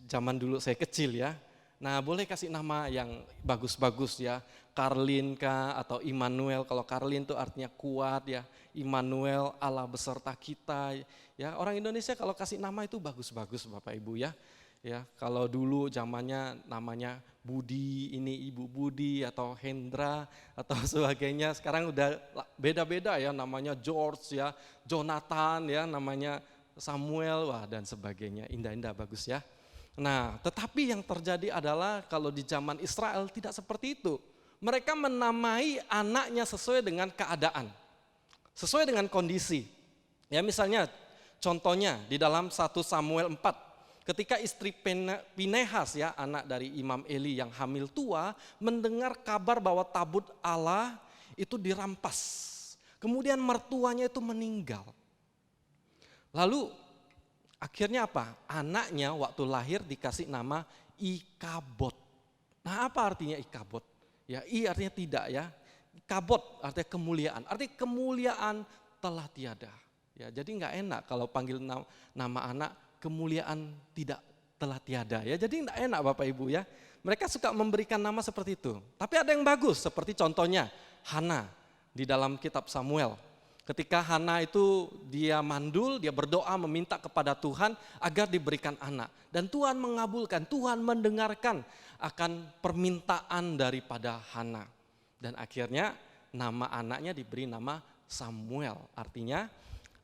zaman dulu saya kecil ya. Nah, boleh kasih nama yang bagus-bagus ya, Karlin kah atau Immanuel. Kalau Karlin itu artinya kuat ya, Immanuel Allah beserta kita. Ya, orang Indonesia kalau kasih nama itu bagus-bagus Bapak Ibu ya. Ya, kalau dulu zamannya namanya Budi, ini Ibu Budi atau Hendra atau sebagainya. Sekarang udah beda-beda ya, namanya George ya, Jonathan ya, namanya Samuel wah dan sebagainya. Indah-indah bagus ya. Nah, tetapi yang terjadi adalah kalau di zaman Israel tidak seperti itu. Mereka menamai anaknya sesuai dengan keadaan, sesuai dengan kondisi. Ya, misalnya contohnya di dalam 1 Samuel 4. Ketika istri Pinehas ya, anak dari Imam Eli yang hamil tua, mendengar kabar bahwa tabut Allah itu dirampas. Kemudian mertuanya itu meninggal. Lalu akhirnya apa? Anaknya waktu lahir dikasih nama Ikabod. Nah, apa artinya Ikabod? Ya, I artinya tidak ya. Kabot artinya kemuliaan. Artinya kemuliaan telah tiada. Ya, jadi nggak enak kalau panggil nama anak kemuliaan tidak telah tiada. Ya, jadi nggak enak Bapak Ibu ya. Mereka suka memberikan nama seperti itu. Tapi ada yang bagus, seperti contohnya Hana di dalam kitab Samuel. Ketika Hana itu dia mandul, dia berdoa meminta kepada Tuhan agar diberikan anak. Dan Tuhan mengabulkan, Tuhan mendengarkan akan permintaan daripada Hana. Dan akhirnya nama anaknya diberi nama Samuel, artinya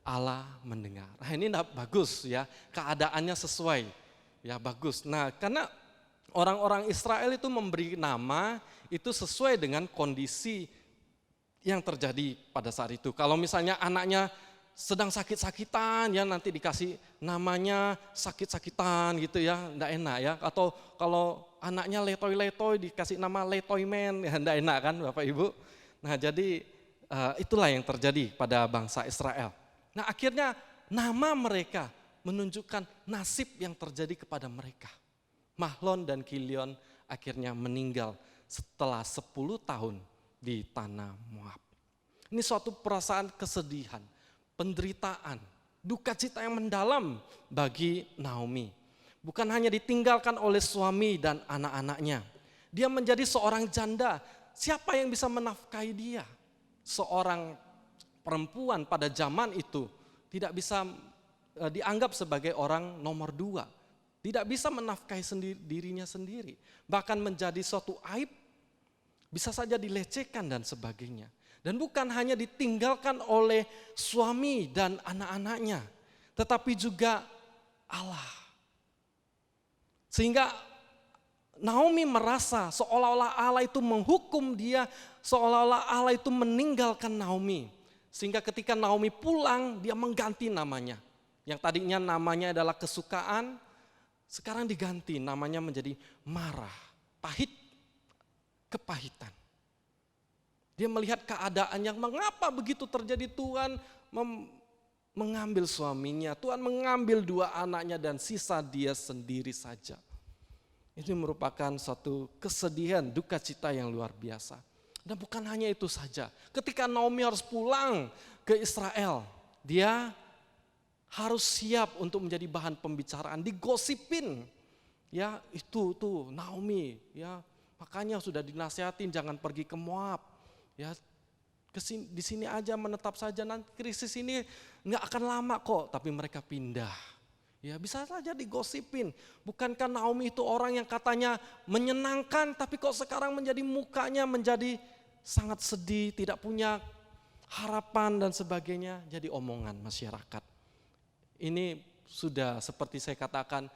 Allah mendengar. Nah ini bagus ya, keadaannya sesuai, ya bagus. Nah karena orang-orang Israel itu memberi nama itu sesuai dengan kondisi yang terjadi pada saat itu. Kalau misalnya anaknya sedang sakit-sakitan ya nanti dikasih namanya sakit-sakitan gitu ya, enggak enak ya. Atau kalau anaknya letoy-letoy dikasih nama letoyman ya enggak enak kan Bapak Ibu. Nah jadi itulah yang terjadi pada bangsa Israel. Nah akhirnya nama mereka menunjukkan nasib yang terjadi kepada mereka. Mahlon dan Kilion akhirnya meninggal setelah 10 tahun di tanah Moab. Ini suatu perasaan kesedihan, penderitaan, duka cita yang mendalam bagi Naomi. Bukan hanya ditinggalkan oleh suami dan anak-anaknya. Dia menjadi seorang janda. Siapa yang bisa menafkahi dia? Seorang perempuan pada zaman itu tidak bisa dianggap sebagai orang nomor 2. Tidak bisa menafkahi dirinya sendiri. Bahkan menjadi suatu aib, bisa saja dilecehkan dan sebagainya. Dan bukan hanya ditinggalkan oleh suami dan anak-anaknya, tetapi juga Allah. Sehingga Naomi merasa seolah-olah Allah itu menghukum dia, seolah-olah Allah itu meninggalkan Naomi. Sehingga ketika Naomi pulang, dia mengganti namanya. Yang tadinya namanya adalah kesukaan, sekarang diganti namanya menjadi marah, pahit, kepahitan. Dia melihat keadaan yang mengapa begitu terjadi. Tuhan mengambil suaminya, Tuhan mengambil 2 anaknya dan sisa dia sendiri saja. Ini merupakan suatu kesedihan, duka cita yang luar biasa. Dan bukan hanya itu saja. Ketika Naomi harus pulang ke Israel, dia harus siap untuk menjadi bahan pembicaraan, digosipin. Ya, itu tuh Naomi, ya. Makanya sudah dinasihatin jangan pergi ke Moab. Ya, di sini aja menetap saja, nanti krisis ini nggak akan lama kok. Tapi mereka pindah. Ya, bisa saja digosipin. Bukankah Naomi itu orang yang katanya menyenangkan, tapi kok sekarang menjadi mukanya menjadi sangat sedih, tidak punya harapan dan sebagainya. Jadi omongan masyarakat. Ini sudah seperti saya katakan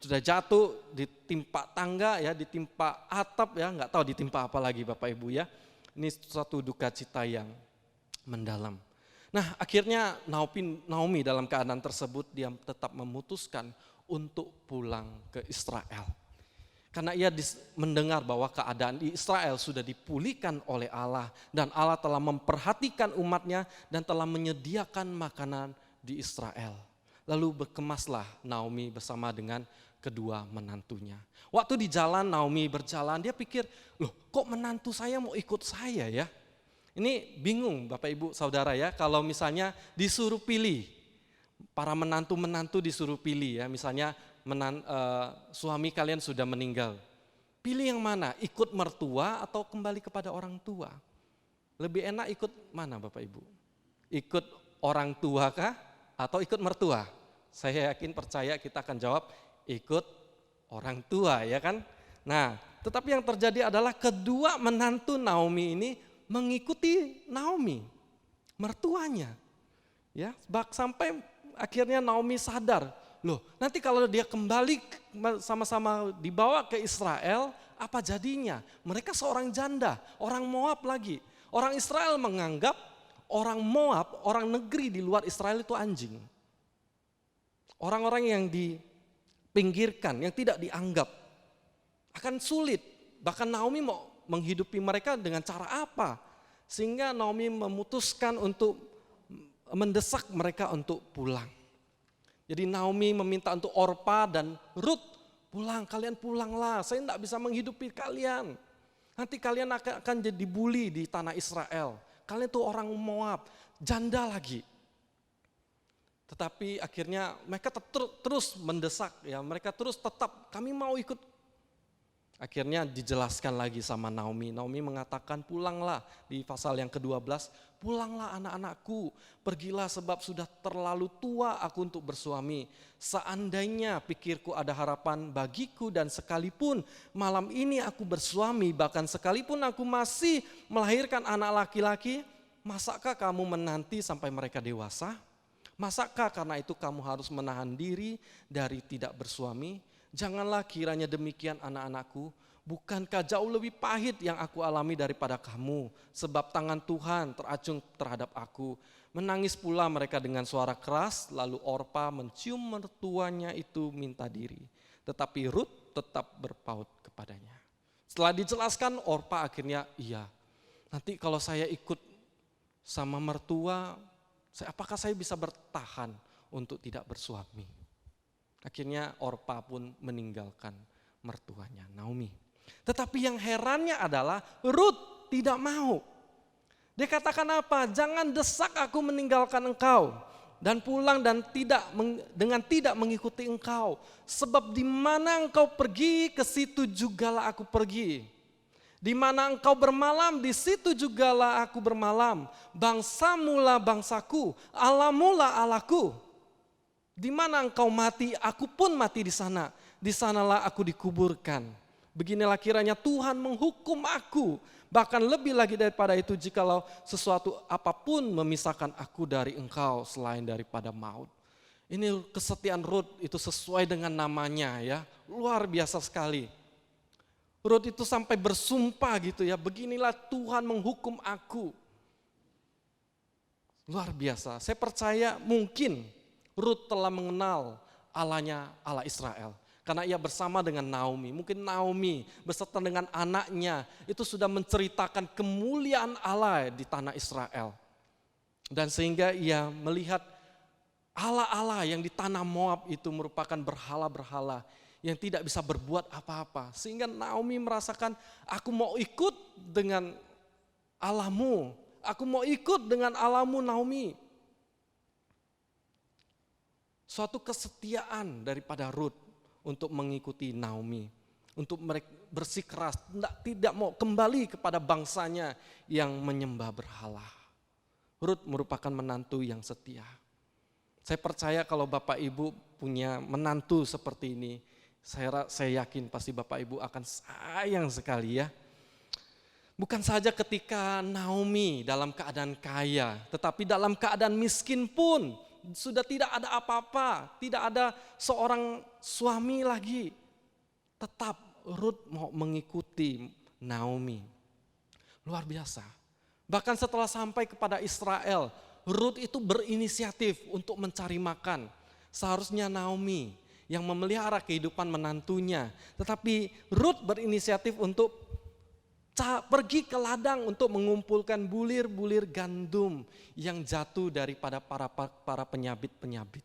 sudah jatuh, ditimpa tangga ya, ditimpa atap ya, nggak tahu ditimpa apa lagi Bapak Ibu ya. Ini suatu duka cita yang mendalam. Nah akhirnya Naomi dalam keadaan tersebut dia tetap memutuskan untuk pulang ke Israel. Karena ia mendengar bahwa keadaan di Israel sudah dipulihkan oleh Allah. Dan Allah telah memperhatikan umatnya dan telah menyediakan makanan di Israel. Lalu berkemaslah Naomi bersama dengan kedua menantunya. Waktu di jalan Naomi berjalan, dia pikir, loh kok menantu saya mau ikut saya ya? Ini bingung Bapak Ibu Saudara ya, kalau misalnya disuruh pilih, para menantu-menantu disuruh pilih ya, misalnya suami kalian sudah meninggal. Pilih yang mana, ikut mertua atau kembali kepada orang tua? Lebih enak ikut mana Bapak Ibu? Ikut orang tua kah atau ikut mertua? Saya yakin percaya kita akan jawab ikut orang tua ya kan. Nah tetapi yang terjadi adalah kedua menantu Naomi ini mengikuti Naomi, mertuanya. Ya, sampai akhirnya Naomi sadar, loh nanti kalau dia kembali sama-sama dibawa ke Israel, apa jadinya? Mereka seorang janda, orang Moab lagi. Orang Israel menganggap orang Moab, orang negeri di luar Israel itu anjing. Orang-orang yang dipinggirkan, yang tidak dianggap, akan sulit. Bahkan Naomi mau menghidupi mereka dengan cara apa? Sehingga Naomi memutuskan untuk mendesak mereka untuk pulang. Jadi Naomi meminta untuk Orpa dan Rut, pulang, kalian pulanglah, saya tidak bisa menghidupi kalian. Nanti kalian akan jadi dibully di tanah Israel. Kalian tuh orang Moab, janda lagi. Tetapi akhirnya mereka terus mendesak, ya, mereka terus tetap kami mau ikut. Akhirnya dijelaskan lagi sama Naomi. Naomi mengatakan, pulanglah di pasal yang ke-12, pulanglah anak-anakku, pergilah sebab sudah terlalu tua aku untuk bersuami. Seandainya pikirku ada harapan bagiku dan sekalipun malam ini aku bersuami, bahkan sekalipun aku masih melahirkan anak laki-laki, masakkah kamu menanti sampai mereka dewasa? Masakkah karena itu kamu harus menahan diri dari tidak bersuami? Janganlah kiranya demikian anak-anakku, bukankah jauh lebih pahit yang aku alami daripada kamu, sebab tangan Tuhan teracung terhadap aku. Menangis pula mereka dengan suara keras, lalu Orpa mencium mertuanya itu minta diri. Tetapi Rut tetap berpaut kepadanya. Setelah dijelaskan, Orpa akhirnya, iya, nanti kalau saya ikut sama mertua, apakah saya bisa bertahan untuk tidak bersuami? Akhirnya Orpa pun meninggalkan mertuanya Naomi. Tetapi yang herannya adalah Rut tidak mau. Dia katakan apa? Jangan desak aku meninggalkan engkau dan pulang dan dengan tidak mengikuti engkau. Sebab di mana engkau pergi, ke situ jugalah aku pergi. Di mana engkau bermalam, di situ jugalah aku bermalam. Bangsamulah bangsaku, Allahmulah Allahku. Di mana engkau mati, aku pun mati di sana. Di sanalah aku dikuburkan. Beginilah kiranya Tuhan menghukum aku. Bahkan lebih lagi daripada itu, jikalau sesuatu apapun memisahkan aku dari engkau selain daripada maut. Ini kesetiaan Rut itu sesuai dengan namanya, ya. Luar biasa sekali. Rut itu sampai bersumpah gitu ya, beginilah Tuhan menghukum aku. Luar biasa. Saya percaya mungkin Rut telah mengenal Allahnya, Allah Israel. Karena ia bersama dengan Naomi. Mungkin Naomi beserta dengan anaknya itu sudah menceritakan kemuliaan Allah di tanah Israel. Dan sehingga ia melihat Allah-Allah yang di tanah Moab itu merupakan berhala-berhala yang tidak bisa berbuat apa-apa. Sehingga Naomi merasakan, aku mau ikut dengan Allahmu. Aku mau ikut dengan Allahmu, Naomi. Suatu kesetiaan daripada Rut untuk mengikuti Naomi. Untuk mereka bersikeras, tidak mau kembali kepada bangsanya yang menyembah berhala. Rut merupakan menantu yang setia. Saya percaya kalau Bapak Ibu punya menantu seperti ini, saya yakin pasti Bapak Ibu akan sayang sekali ya. Bukan saja ketika Naomi dalam keadaan kaya, tetapi dalam keadaan miskin pun, sudah tidak ada apa-apa, tidak ada seorang suami lagi. Tetap Rut mau mengikuti Naomi. Luar biasa. Bahkan setelah sampai kepada Israel, Rut itu berinisiatif untuk mencari makan. Seharusnya Naomi yang memelihara kehidupan menantunya. Tetapi Rut berinisiatif untuk pergi ke ladang untuk mengumpulkan bulir-bulir gandum yang jatuh daripada para penyabit-penyabit.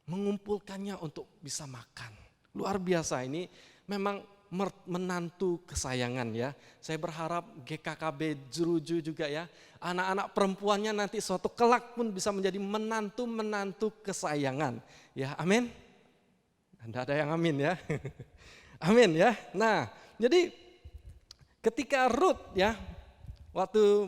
Mengumpulkannya untuk bisa makan. Luar biasa, ini memang menantu kesayangan ya. Saya berharap GKKB Jeruju juga ya. Anak-anak perempuannya nanti suatu kelak pun bisa menjadi menantu-menantu kesayangan. Ya, amin. Tidak ada yang amin ya. Amin ya. Nah, jadi ketika Rut ya, waktu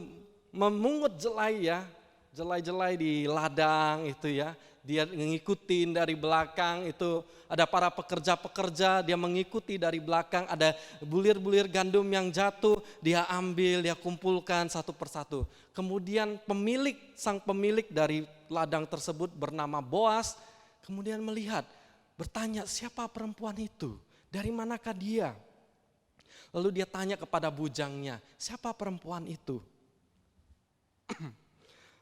memungut jelai ya, jelai-jelai di ladang itu ya, dia ngikutin dari belakang itu ada para pekerja-pekerja, dia mengikuti dari belakang, ada bulir-bulir gandum yang jatuh, dia ambil, dia kumpulkan satu persatu. Kemudian sang pemilik dari ladang tersebut bernama Boas, kemudian melihat, bertanya siapa perempuan itu, dari manakah dia? Lalu dia tanya kepada bujangnya, siapa perempuan itu?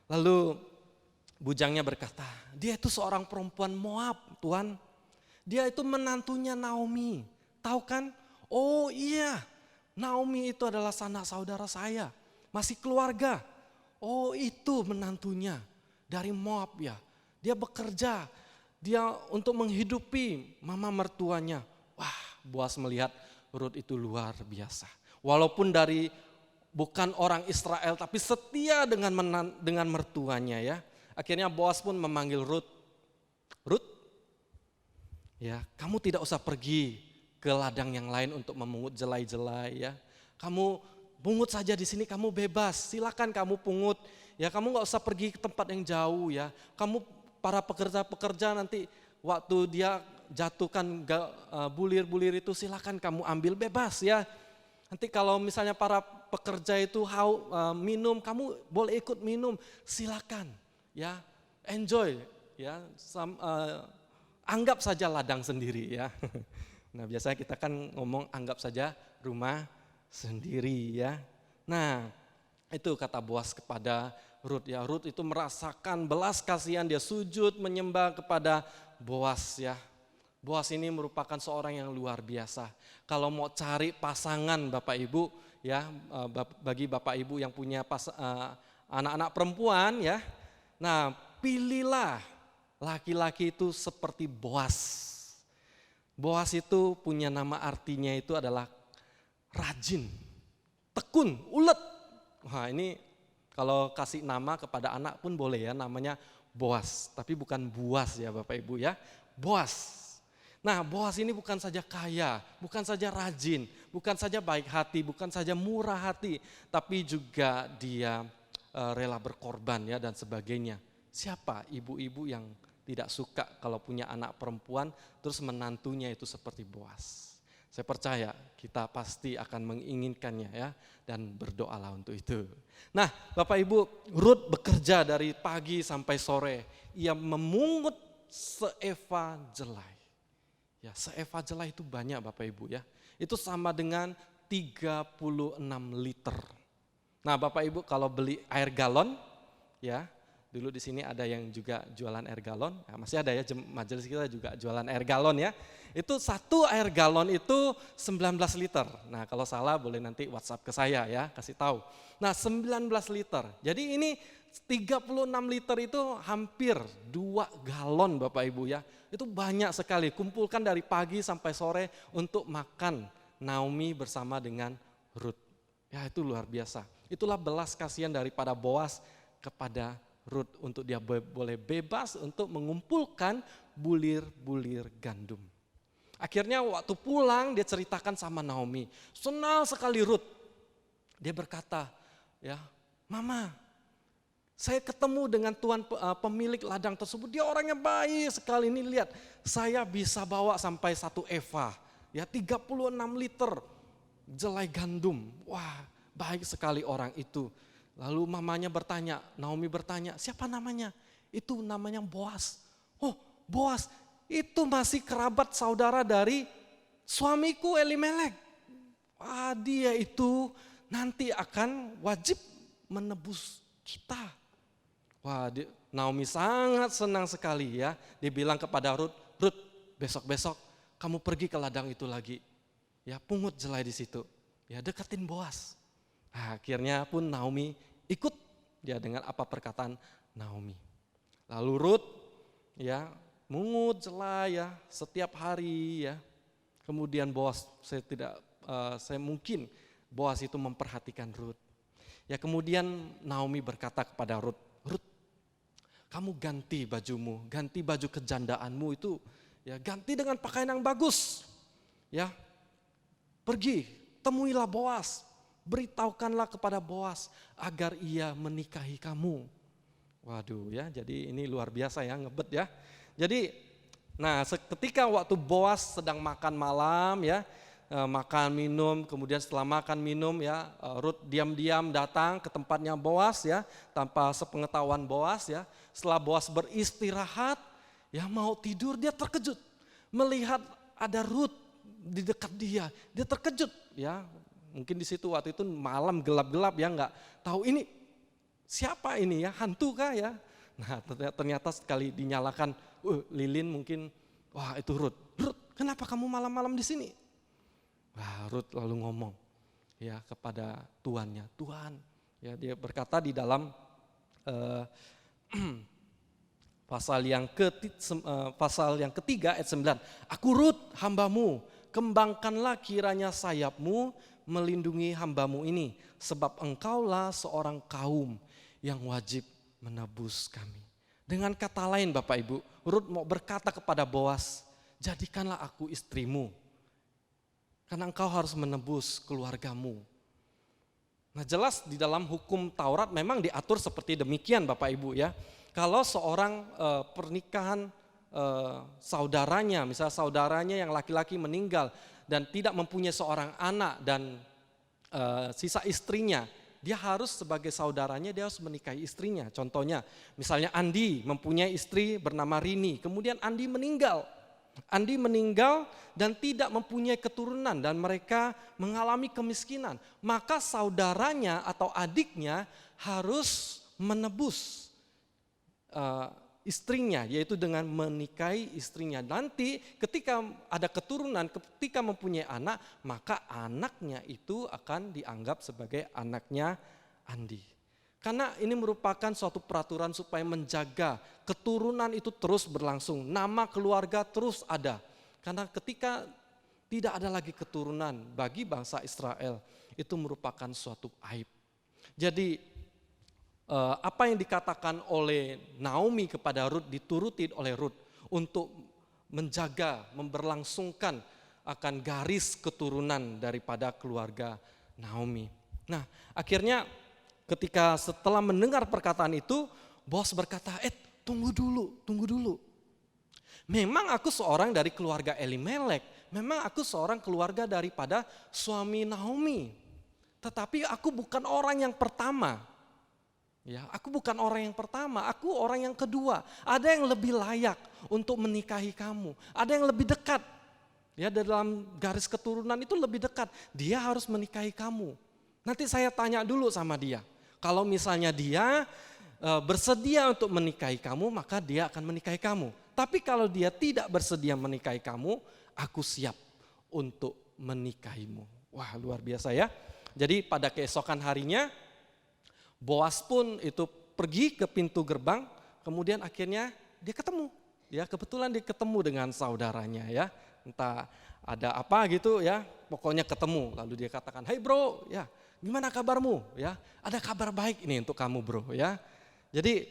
Lalu bujangnya berkata, dia itu seorang perempuan Moab, Tuhan. Dia itu menantunya Naomi. Tahu kan? Oh iya, Naomi itu adalah sanak saudara saya, masih keluarga. Oh itu menantunya dari Moab ya. Dia bekerja, dia untuk menghidupi mama mertuanya. Wah, Boas melihat, Rut itu luar biasa. Walaupun dari bukan orang Israel tapi setia dengan mertuanya ya. Akhirnya Boas pun memanggil Rut. Rut, ya kamu tidak usah pergi ke ladang yang lain untuk memungut jelai-jelai ya. Kamu pungut saja di sini, kamu bebas. Silakan kamu pungut. Ya kamu nggak usah pergi ke tempat yang jauh ya. Kamu para pekerja-pekerja nanti waktu dia jatuhkan bulir-bulir itu silakan kamu ambil bebas ya. Nanti kalau misalnya para pekerja itu minum, kamu boleh ikut minum, silakan ya. Enjoy ya. Anggap saja ladang sendiri ya. Nah biasanya kita kan ngomong anggap saja rumah sendiri ya. Nah itu kata Boas kepada Rut ya. Rut itu merasakan belas kasihan, dia sujud menyembah kepada Boas ya. Boas ini merupakan seorang yang luar biasa. Kalau mau cari pasangan Bapak Ibu ya, bagi Bapak Ibu yang punya anak-anak perempuan ya. Nah pilihlah laki-laki itu seperti Boas. Boas itu punya nama artinya itu adalah rajin, tekun, ulet. Wah ini kalau kasih nama kepada anak pun boleh ya, namanya Boas. Tapi bukan Buas ya Bapak Ibu ya, Boas. Nah Boas ini bukan saja kaya, bukan saja rajin, bukan saja baik hati, bukan saja murah hati. Tapi juga dia rela berkorban ya dan sebagainya. Siapa ibu-ibu yang tidak suka kalau punya anak perempuan terus menantunya itu seperti Boas. Saya percaya kita pasti akan menginginkannya ya dan berdoalah untuk itu. Nah Bapak Ibu, Rut bekerja dari pagi sampai sore. Ia memungut seeva jelai. Ya, seeva jelai itu banyak Bapak Ibu ya. Itu sama dengan 36 liter. Nah Bapak Ibu kalau beli air galon ya, dulu di sini ada yang juga jualan air galon, nah, masih ada ya majelis kita juga jualan air galon ya. Itu satu air galon itu 19 liter. Nah kalau salah boleh nanti WhatsApp ke saya ya, kasih tahu. Nah 19 liter, jadi ini 36 liter itu hampir 2 galon Bapak Ibu ya. Itu banyak sekali, kumpulkan dari pagi sampai sore untuk makan Naomi bersama dengan Rut. Ya itu luar biasa, itulah belas kasihan daripada Boas kepada Rut untuk dia boleh bebas untuk mengumpulkan bulir-bulir gandum. Akhirnya waktu pulang dia ceritakan sama Naomi, senang sekali Rut. Dia berkata, ya Mama, saya ketemu dengan tuan pemilik ladang tersebut, dia orangnya baik sekali. Ini lihat, saya bisa bawa sampai 1 eva, ya 36 liter jelai gandum. Wah baik sekali orang itu. Lalu mamanya bertanya, Naomi bertanya, siapa namanya? Itu namanya Boas. Oh Boas, itu masih kerabat saudara dari suamiku Elimelek. Wah dia itu nanti akan wajib menebus kita. Wah Naomi sangat senang sekali ya. Dia bilang kepada Rut, Rut besok-besok kamu pergi ke ladang itu lagi. Ya pungut jelai di situ. Ya deketin Boas. Nah, akhirnya pun Naomi ikut dia dengan apa perkataan Naomi. Lalu Rut ya mungut jelai ya setiap hari ya. Kemudian Boas saya mungkin Boas itu memperhatikan Rut. Ya kemudian Naomi berkata kepada Rut, Rut kamu ganti bajumu, ganti baju kejandaanmu itu ya ganti dengan pakaian yang bagus. Ya pergi temuilah Boas. Beritahukanlah kepada Boas agar ia menikahi kamu. Waduh ya, jadi ini luar biasa ya, ngebet ya. Jadi, nah ketika waktu Boas sedang makan malam ya, makan minum, kemudian setelah makan minum ya, Rut diam-diam datang ke tempatnya Boas ya, tanpa sepengetahuan Boas ya. Setelah Boas beristirahat, ya mau tidur dia terkejut melihat ada Rut di dekat dia terkejut ya. Mungkin di situ waktu itu malam gelap-gelap ya, nggak tahu ini siapa ini ya, hantu kah ya. Nah ternyata sekali dinyalakan lilin mungkin, wah itu Rut. Rut kenapa kamu malam-malam di sini? Wah Rut lalu ngomong ya kepada tuannya, Tuhan ya dia berkata di dalam pasal yang ketiga ayat 9, aku Rut hambamu, kembangkanlah kiranya sayapmu melindungi hambamu ini, sebab engkaulah seorang kaum yang wajib menebus kami. Dengan kata lain Bapak Ibu, Rut mau berkata kepada Boas, jadikanlah aku istrimu, karena engkau harus menebus keluargamu. Nah jelas di dalam hukum Taurat memang diatur seperti demikian Bapak Ibu ya. Kalau seorang pernikahan saudaranya, misalnya saudaranya yang laki-laki meninggal dan tidak mempunyai seorang anak dan sisa istrinya, dia harus sebagai saudaranya dia harus menikahi istrinya. Contohnya misalnya Andi mempunyai istri bernama Rini, kemudian Andi meninggal. Andi meninggal dan tidak mempunyai keturunan dan mereka mengalami kemiskinan. Maka saudaranya atau adiknya harus menebus istrinya, yaitu dengan menikahi istrinya. Nanti ketika ada keturunan, ketika mempunyai anak, maka anaknya itu akan dianggap sebagai anaknya Andi. Karena ini merupakan suatu peraturan supaya menjaga keturunan itu terus berlangsung, nama keluarga terus ada. Karena ketika tidak ada lagi keturunan bagi bangsa Israel, itu merupakan suatu aib. Jadi apa yang dikatakan oleh Naomi kepada Rut dituruti oleh Rut untuk menjaga, memberlangsungkan akan garis keturunan daripada keluarga Naomi. Nah akhirnya ketika setelah mendengar perkataan itu, Boas berkata, tunggu dulu. Memang aku seorang dari keluarga Elimelek, memang aku seorang keluarga daripada suami Naomi. Tetapi aku bukan orang yang pertama. Ya, aku bukan orang yang pertama, aku orang yang kedua. Ada yang lebih layak untuk menikahi kamu, ada yang lebih dekat. Ya, dalam garis keturunan itu lebih dekat, dia harus menikahi kamu. Nanti saya tanya dulu sama dia. Kalau misalnya dia bersedia untuk menikahi kamu, maka dia akan menikahi kamu. Tapi kalau dia tidak bersedia menikahi kamu, aku siap untuk menikahimu. Wah luar biasa ya. Jadi pada keesokan harinya, Boas pun itu pergi ke pintu gerbang, kemudian akhirnya dia ketemu. Ya kebetulan dia ketemu dengan saudaranya ya. Entah ada apa gitu ya, pokoknya ketemu. Lalu dia katakan, "Hai bro, ya gimana kabarmu?" Ya, ada kabar baik ini untuk kamu bro ya. Jadi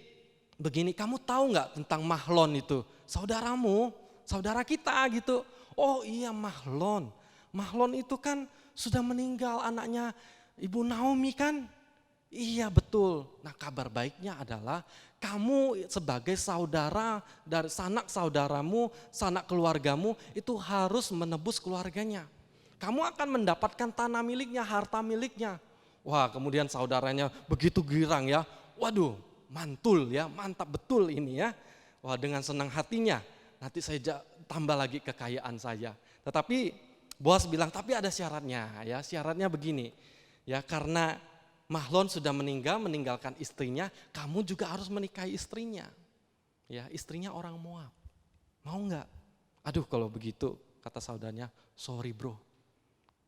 begini, kamu tahu nggak tentang Mahlon itu? Saudaramu, saudara kita gitu. Oh iya Mahlon. Mahlon itu kan sudah meninggal anaknya Ibu Naomi kan? Iya betul. Nah kabar baiknya adalah kamu sebagai saudara dari sanak saudaramu, sanak keluargamu itu harus menebus keluarganya. Kamu akan mendapatkan tanah miliknya, harta miliknya. Wah kemudian saudaranya begitu girang ya. Waduh mantul ya, mantap betul ini ya. Wah dengan senang hatinya nanti saya tambah lagi kekayaan saya. Tetapi Boas bilang tapi ada syaratnya ya. Syaratnya begini ya, karena Mahlon sudah meninggalkan istrinya, kamu juga harus menikahi istrinya. Ya, istrinya orang Moab. Mau nggak? Aduh kalau begitu kata saudaranya, sorry bro.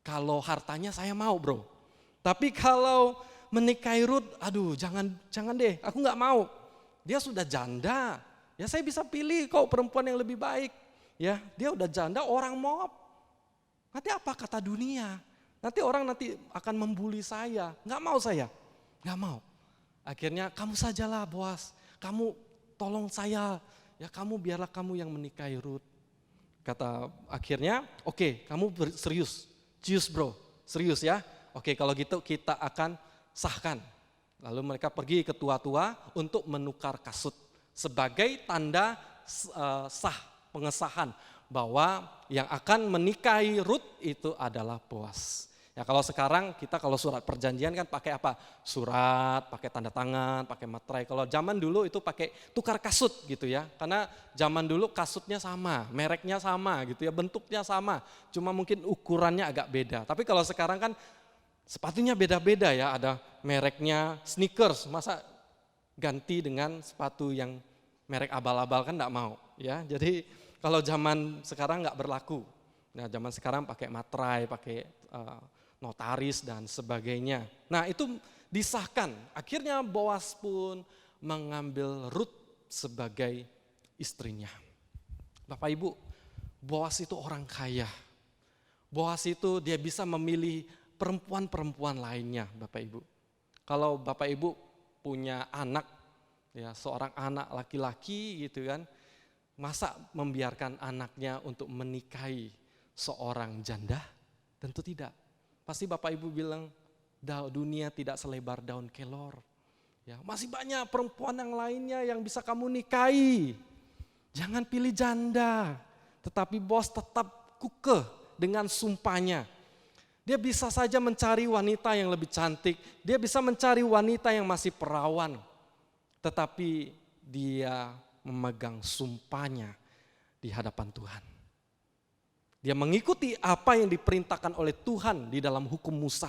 Kalau hartanya saya mau bro. Tapi kalau menikahi Rut, aduh jangan deh, aku nggak mau. Dia sudah janda. Ya saya bisa pilih kok perempuan yang lebih baik. Ya, dia udah janda orang Moab. Nanti apa kata dunia? Nanti orang akan membuli saya, nggak mau saya, nggak mau. Akhirnya kamu sajalah Boas, kamu tolong saya, ya kamu biarlah kamu yang menikahi Rut. Kata akhirnya, oke, kamu serius, cius bro, serius ya. Oke kalau gitu kita akan sahkan. Lalu mereka pergi ke tua-tua untuk menukar kasut sebagai tanda sah pengesahan bahwa yang akan menikahi Rut itu adalah Boas. Ya kalau sekarang kita kalau surat perjanjian kan pakai apa? Surat, pakai tanda tangan, pakai materai. Kalau zaman dulu itu pakai tukar kasut gitu ya. Karena zaman dulu kasutnya sama, mereknya sama gitu ya, bentuknya sama. Cuma mungkin ukurannya agak beda. Tapi kalau sekarang kan sepatunya beda-beda ya, ada mereknya sneakers. Masa ganti dengan sepatu yang merek abal-abal kan enggak mau ya. Jadi kalau zaman sekarang enggak berlaku. Nah zaman sekarang pakai materai, pakai notaris dan sebagainya. Nah itu disahkan. Akhirnya Boas pun mengambil Rut sebagai istrinya. Bapak Ibu, Boas itu orang kaya. Boas itu dia bisa memilih perempuan-perempuan lainnya, Bapak Ibu. Kalau Bapak Ibu punya anak, ya seorang anak laki-laki gitu kan, masa membiarkan anaknya untuk menikahi seorang janda? Tentu tidak. Pasti Bapak Ibu bilang, dunia tidak selebar daun kelor. Ya, masih banyak perempuan yang lainnya yang bisa kamu nikahi. Jangan pilih janda. Tetapi bos tetap kekeh dengan sumpahnya. Dia bisa saja mencari wanita yang lebih cantik. Dia bisa mencari wanita yang masih perawan. Tetapi dia memegang sumpahnya di hadapan Tuhan. Dia mengikuti apa yang diperintahkan oleh Tuhan di dalam hukum Musa.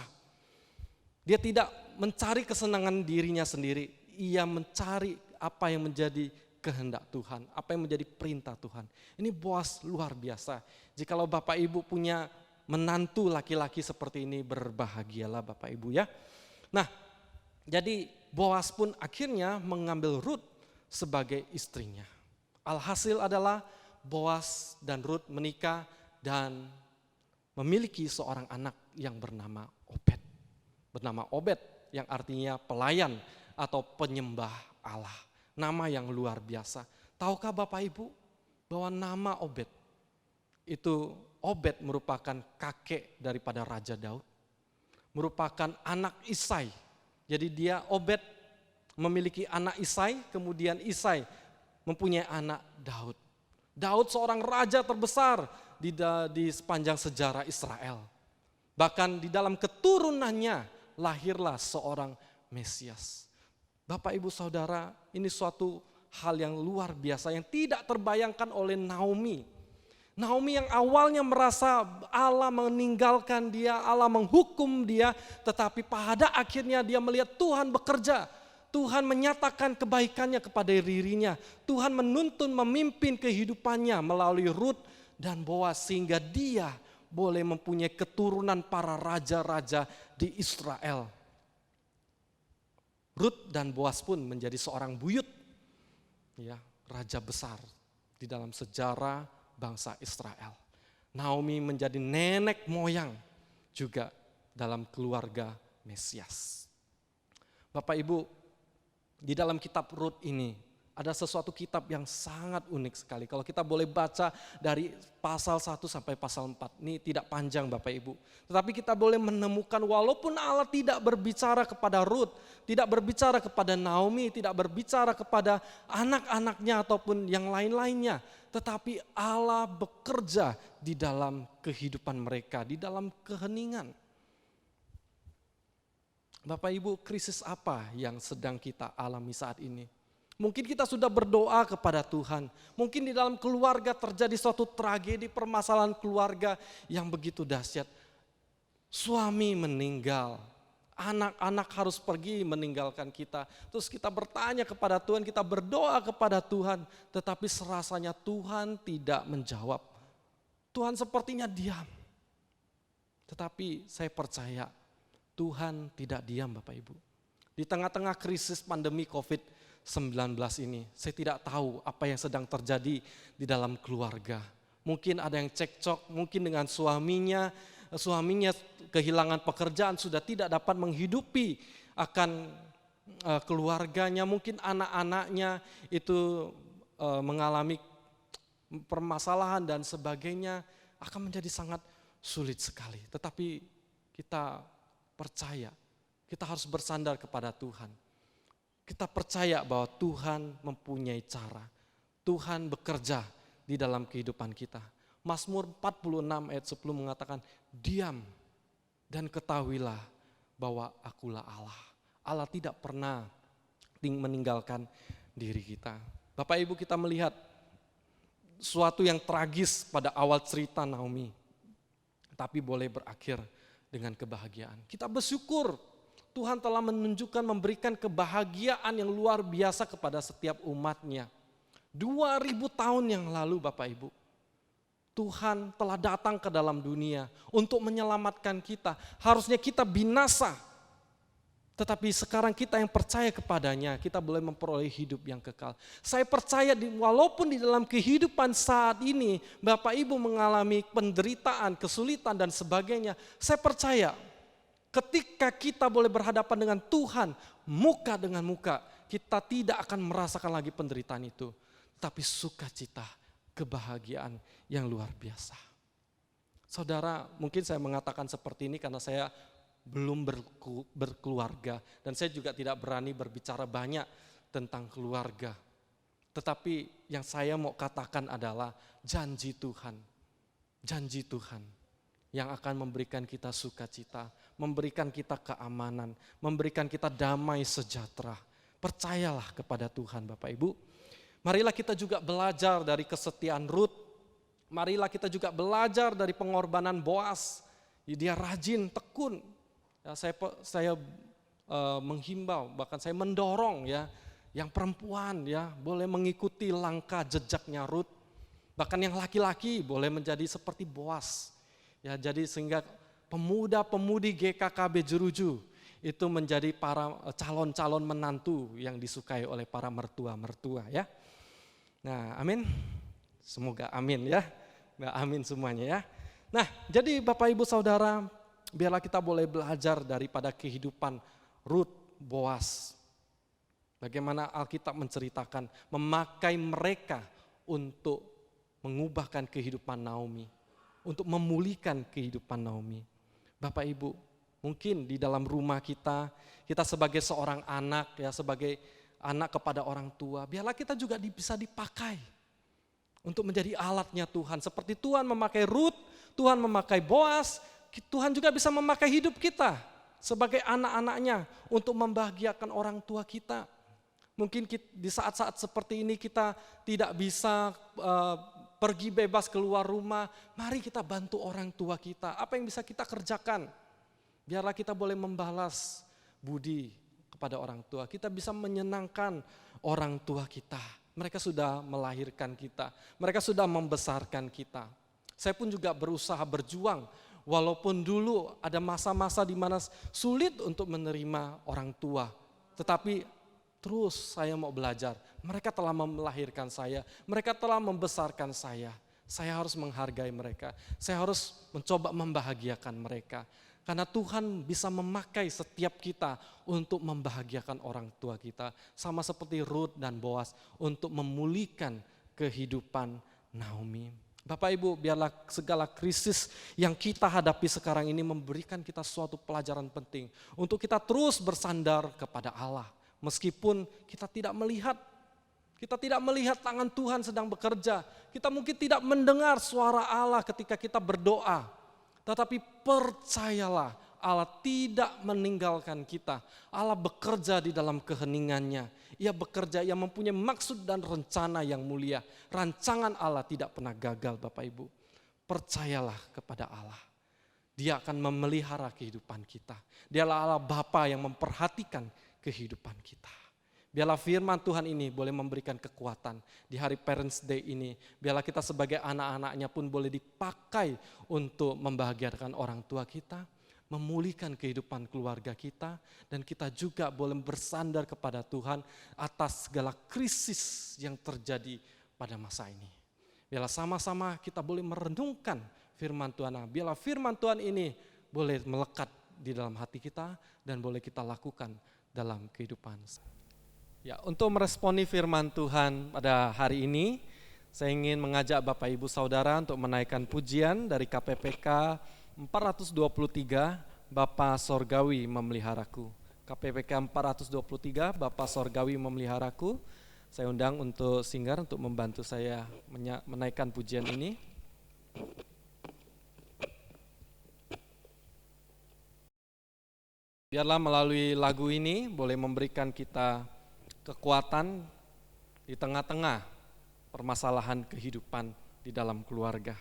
Dia tidak mencari kesenangan dirinya sendiri. Ia mencari apa yang menjadi kehendak Tuhan, apa yang menjadi perintah Tuhan. Ini Boas luar biasa. Jikalau Bapak Ibu punya menantu laki-laki seperti ini, berbahagialah Bapak Ibu ya. Nah, jadi Boas pun akhirnya mengambil Rut sebagai istrinya. Alhasil adalah Boas dan Rut menikah dan memiliki seorang anak yang bernama Obed. Bernama Obed yang artinya pelayan atau penyembah Allah. Nama yang luar biasa. Tahukah Bapak Ibu bahwa nama Obed itu, Obed merupakan kakek daripada Raja Daud. Merupakan anak Isai. Jadi dia Obed memiliki anak Isai, kemudian Isai mempunyai anak Daud. Daud seorang raja terbesar di sepanjang sejarah Israel. Bahkan di dalam keturunannya lahirlah seorang Mesias. Bapak Ibu Saudara, ini suatu hal yang luar biasa yang tidak terbayangkan oleh Naomi. Naomi yang awalnya merasa Allah meninggalkan dia, Allah menghukum dia, tetapi pada akhirnya dia melihat Tuhan bekerja. Tuhan menyatakan kebaikannya kepada dirinya. Tuhan menuntun, memimpin kehidupannya melalui Rut dan Boas sehingga dia boleh mempunyai keturunan para raja-raja di Israel. Rut dan Boas pun menjadi seorang buyut, ya, raja besar di dalam sejarah bangsa Israel. Naomi menjadi nenek moyang juga dalam keluarga Mesias. Bapak Ibu, di dalam kitab Rut ini ada sesuatu kitab yang sangat unik sekali. Kalau kita boleh baca dari pasal 1 sampai pasal 4, ini tidak panjang Bapak Ibu. Tetapi kita boleh menemukan walaupun Allah tidak berbicara kepada Rut, tidak berbicara kepada Naomi, tidak berbicara kepada anak-anaknya ataupun yang lain-lainnya. Tetapi Allah bekerja di dalam kehidupan mereka, di dalam keheningan. Bapak Ibu, krisis apa yang sedang kita alami saat ini? Mungkin kita sudah berdoa kepada Tuhan. Mungkin di dalam keluarga terjadi suatu tragedi, permasalahan keluarga yang begitu dahsyat. Suami meninggal, anak-anak harus pergi meninggalkan kita. Terus kita bertanya kepada Tuhan, kita berdoa kepada Tuhan. Tetapi serasanya Tuhan tidak menjawab. Tuhan sepertinya diam. Tetapi saya percaya Tuhan tidak diam Bapak Ibu. Di tengah-tengah krisis pandemi COVID-19 ini, saya tidak tahu apa yang sedang terjadi di dalam keluarga. Mungkin ada yang cekcok, mungkin dengan suaminya kehilangan pekerjaan, sudah tidak dapat menghidupi akan keluarganya. Mungkin anak-anaknya itu mengalami permasalahan dan sebagainya, akan menjadi sangat sulit sekali. Tetapi kita percaya, kita harus bersandar kepada Tuhan. Kita percaya bahwa Tuhan mempunyai cara. Tuhan bekerja di dalam kehidupan kita. Mazmur 46 ayat 10 mengatakan, diam dan ketahuilah bahwa akulah Allah. Allah tidak pernah meninggalkan diri kita. Bapak Ibu, kita melihat suatu yang tragis pada awal cerita Naomi. Tapi boleh berakhir dengan kebahagiaan. Kita bersyukur Tuhan telah menunjukkan, memberikan kebahagiaan yang luar biasa kepada setiap umatnya. 2000 tahun yang lalu Bapak Ibu, Tuhan telah datang ke dalam dunia untuk menyelamatkan kita. Harusnya kita binasa. Tetapi sekarang kita yang percaya kepadanya, kita boleh memperoleh hidup yang kekal. Saya percaya walaupun di dalam kehidupan saat ini, Bapak Ibu mengalami penderitaan, kesulitan dan sebagainya. Saya percaya ketika kita boleh berhadapan dengan Tuhan, muka dengan muka, kita tidak akan merasakan lagi penderitaan itu. Tapi sukacita, kebahagiaan yang luar biasa. Saudara, mungkin saya mengatakan seperti ini karena saya belum berkeluarga dan saya juga tidak berani berbicara banyak tentang keluarga. Tetapi yang saya mau katakan adalah janji Tuhan yang akan memberikan kita sukacita, memberikan kita keamanan, memberikan kita damai sejahtera. Percayalah kepada Tuhan Bapak Ibu. Marilah kita juga belajar dari kesetiaan Rut. Marilah kita juga belajar dari pengorbanan Boas. Dia rajin, tekun. Ya, saya menghimbau, bahkan saya mendorong ya, yang perempuan ya boleh mengikuti langkah jejaknya Rut. Bahkan yang laki-laki boleh menjadi seperti Boas. Ya, jadi sehingga pemuda-pemudi GKKB Jeruju itu menjadi para calon-calon menantu yang disukai oleh para mertua-mertua ya. Nah, amin. Semoga amin ya. Nah, amin semuanya ya. Nah, jadi Bapak Ibu Saudara, biarlah kita boleh belajar daripada kehidupan Rut, Boas. Bagaimana Alkitab menceritakan memakai mereka untuk mengubahkan kehidupan Naomi, untuk memulihkan kehidupan Naomi. Bapak Ibu, mungkin di dalam rumah kita sebagai seorang anak ya, sebagai anak kepada orang tua, biarlah kita juga bisa dipakai untuk menjadi alatnya Tuhan. Seperti Tuhan memakai Rut, Tuhan memakai Boas, Tuhan juga bisa memakai hidup kita sebagai anak-anaknya untuk membahagiakan orang tua kita. Mungkin di saat-saat seperti ini kita tidak bisa pergi bebas keluar rumah, mari kita bantu orang tua kita. Apa yang bisa kita kerjakan? Biarlah kita boleh membalas budi kepada orang tua. Kita bisa menyenangkan orang tua kita. Mereka sudah melahirkan kita, mereka sudah membesarkan kita. Saya pun juga berusaha berjuang, walaupun dulu ada masa-masa di mana sulit untuk menerima orang tua. Tetapi terus saya mau belajar, mereka telah melahirkan saya, mereka telah membesarkan saya. Saya harus menghargai mereka, saya harus mencoba membahagiakan mereka. Karena Tuhan bisa memakai setiap kita untuk membahagiakan orang tua kita. Sama seperti Rut dan Boas untuk memulihkan kehidupan Naomi. Bapak Ibu, biarlah segala krisis yang kita hadapi sekarang ini memberikan kita suatu pelajaran penting. Untuk kita terus bersandar kepada Allah. Meskipun kita tidak melihat tangan Tuhan sedang bekerja. Kita mungkin tidak mendengar suara Allah ketika kita berdoa. Tetapi percayalah, Allah tidak meninggalkan kita. Allah bekerja di dalam keheningannya. Ia bekerja, ia mempunyai maksud dan rencana yang mulia. Rancangan Allah tidak pernah gagal Bapak Ibu. Percayalah kepada Allah. Dia akan memelihara kehidupan kita. Dialah Allah Bapa yang memperhatikan kehidupan kita. Biarlah firman Tuhan ini boleh memberikan kekuatan di hari Parents Day ini. Biarlah kita sebagai anak-anaknya pun boleh dipakai untuk membahagiakan orang tua kita, memulihkan kehidupan keluarga kita, dan kita juga boleh bersandar kepada Tuhan atas segala krisis yang terjadi pada masa ini. Biarlah sama-sama kita boleh merenungkan firman Tuhan. Biarlah firman Tuhan ini boleh melekat di dalam hati kita dan boleh kita lakukan dalam kehidupan. Ya, untuk meresponi firman Tuhan pada hari ini, saya ingin mengajak Bapak Ibu Saudara untuk menaikkan pujian dari KPPK 423, Bapa Sorgawi Memeliharaku. KPPK 423, Bapa Sorgawi Memeliharaku. Saya undang untuk Singgar untuk membantu saya menaikkan pujian ini. Biarlah melalui lagu ini boleh memberikan kita kekuatan di tengah-tengah permasalahan kehidupan di dalam keluarga.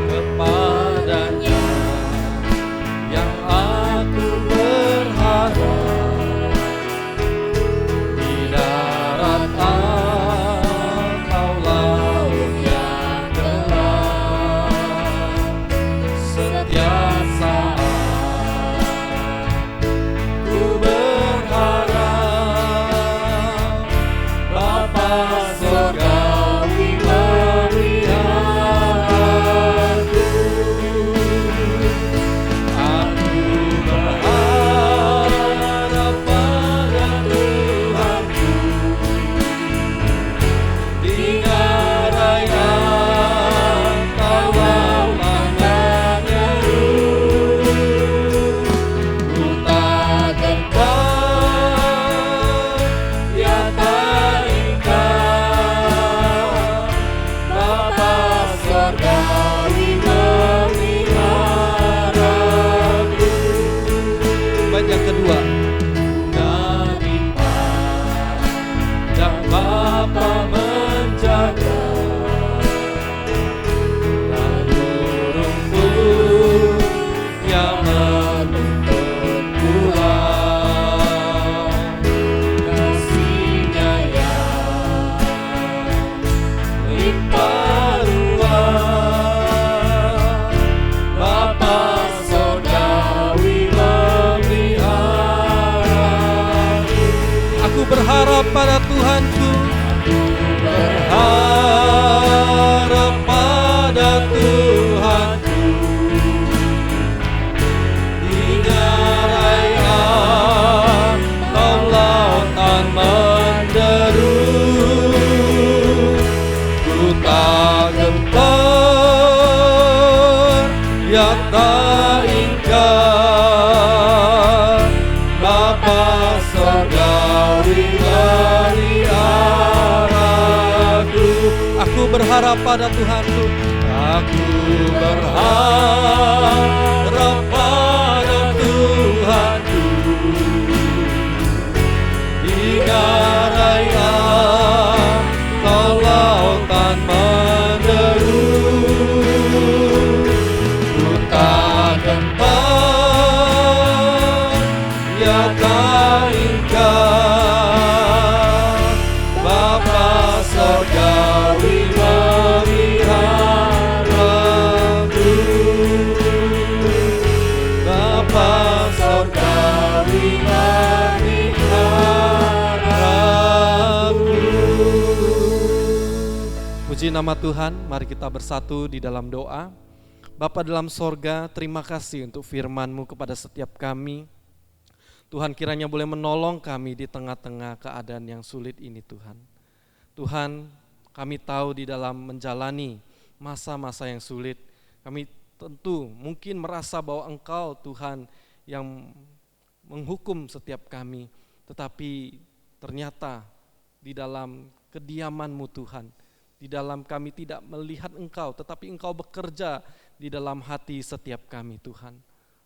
Kepadanya yang aku surgawi memeliharaku. Aku berharap pada Tuhanku, di raya kawal menyeru. Ku tak gentar, ya tak ingkar, Bapa surgawi memeliharaku. Baik, yang kedua. Dan Bapa menjaga, lalu rumput yang menuntut pulang, kasih-Nya yang limpah ruah, Bapa surgawi memeliharaku. Aku berharap pada Tuhanku, Berharap pada Tuhanku, hingga raya lautan menderu. Ku tak gentar, ya tak ingkar, Bapa surgawi memeliharaku. aku berharap pada Tuhanku. Aku berharap pada Tuhanku, hingga raya lautan menderu. Ku tak gentar, ya tak ingkar, Bapa surgawi memeliharaku. Bapa surgawi memeliharaku. Puji nama Tuhan, mari kita bersatu di dalam doa. Bapa dalam sorga, terima kasih untuk firman-Mu kepada setiap kami. Tuhan, kiranya boleh menolong kami di tengah-tengah keadaan yang sulit ini Tuhan. Tuhan, kami tahu di dalam menjalani masa-masa yang sulit, kami tentu mungkin merasa bahwa Engkau Tuhan yang menghukum setiap kami. Tetapi ternyata di dalam kediaman-Mu Tuhan, di dalam kami tidak melihat Engkau, tetapi Engkau bekerja di dalam hati setiap kami Tuhan.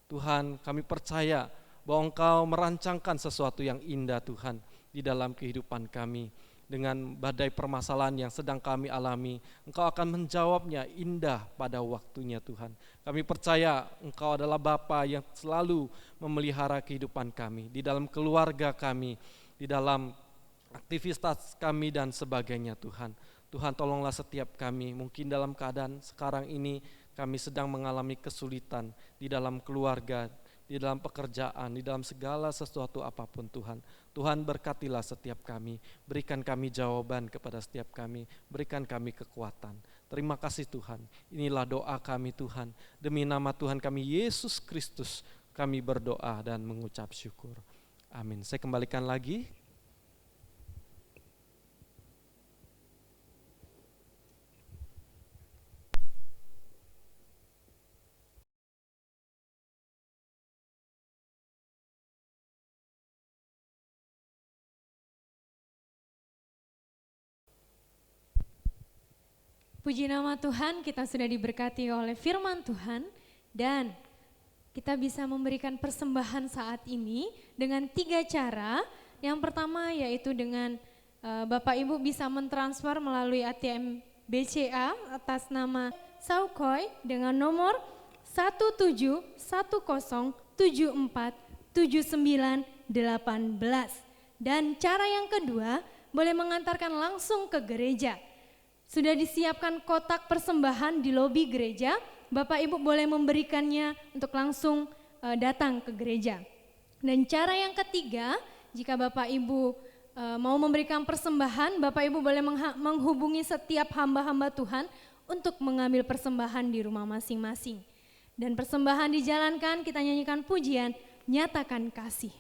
Tuhan, kami percaya bahwa Engkau merancangkan sesuatu yang indah Tuhan di dalam kehidupan kami. Dengan badai permasalahan yang sedang kami alami, Engkau akan menjawabnya indah pada waktunya Tuhan. Kami percaya Engkau adalah Bapa yang selalu memelihara kehidupan kami, di dalam keluarga kami, di dalam aktivitas kami dan sebagainya Tuhan. Tuhan, tolonglah setiap kami, mungkin dalam keadaan sekarang ini kami sedang mengalami kesulitan di dalam keluarga, di dalam pekerjaan, di dalam segala sesuatu apapun Tuhan. Tuhan, berkatilah setiap kami, berikan kami jawaban kepada setiap kami, berikan kami kekuatan. Terima kasih Tuhan, inilah doa kami Tuhan. Demi nama Tuhan kami Yesus Kristus, kami berdoa dan mengucap syukur. Amin. Saya kembalikan lagi. Puji nama Tuhan, kita sudah diberkati oleh firman Tuhan dan kita bisa memberikan persembahan saat ini dengan 3 cara. Yang pertama yaitu dengan Bapak Ibu bisa mentransfer melalui ATM BCA atas nama Saukoy dengan nomor 1710747918. Dan cara yang kedua boleh mengantarkan langsung ke gereja. Sudah disiapkan kotak persembahan di lobi gereja, Bapak Ibu boleh memberikannya untuk langsung datang ke gereja. Dan cara yang ketiga, jika Bapak Ibu mau memberikan persembahan, Bapak Ibu boleh menghubungi setiap hamba-hamba Tuhan untuk mengambil persembahan di rumah masing-masing. Dan persembahan dijalankan, kita nyanyikan pujian, nyatakan kasih.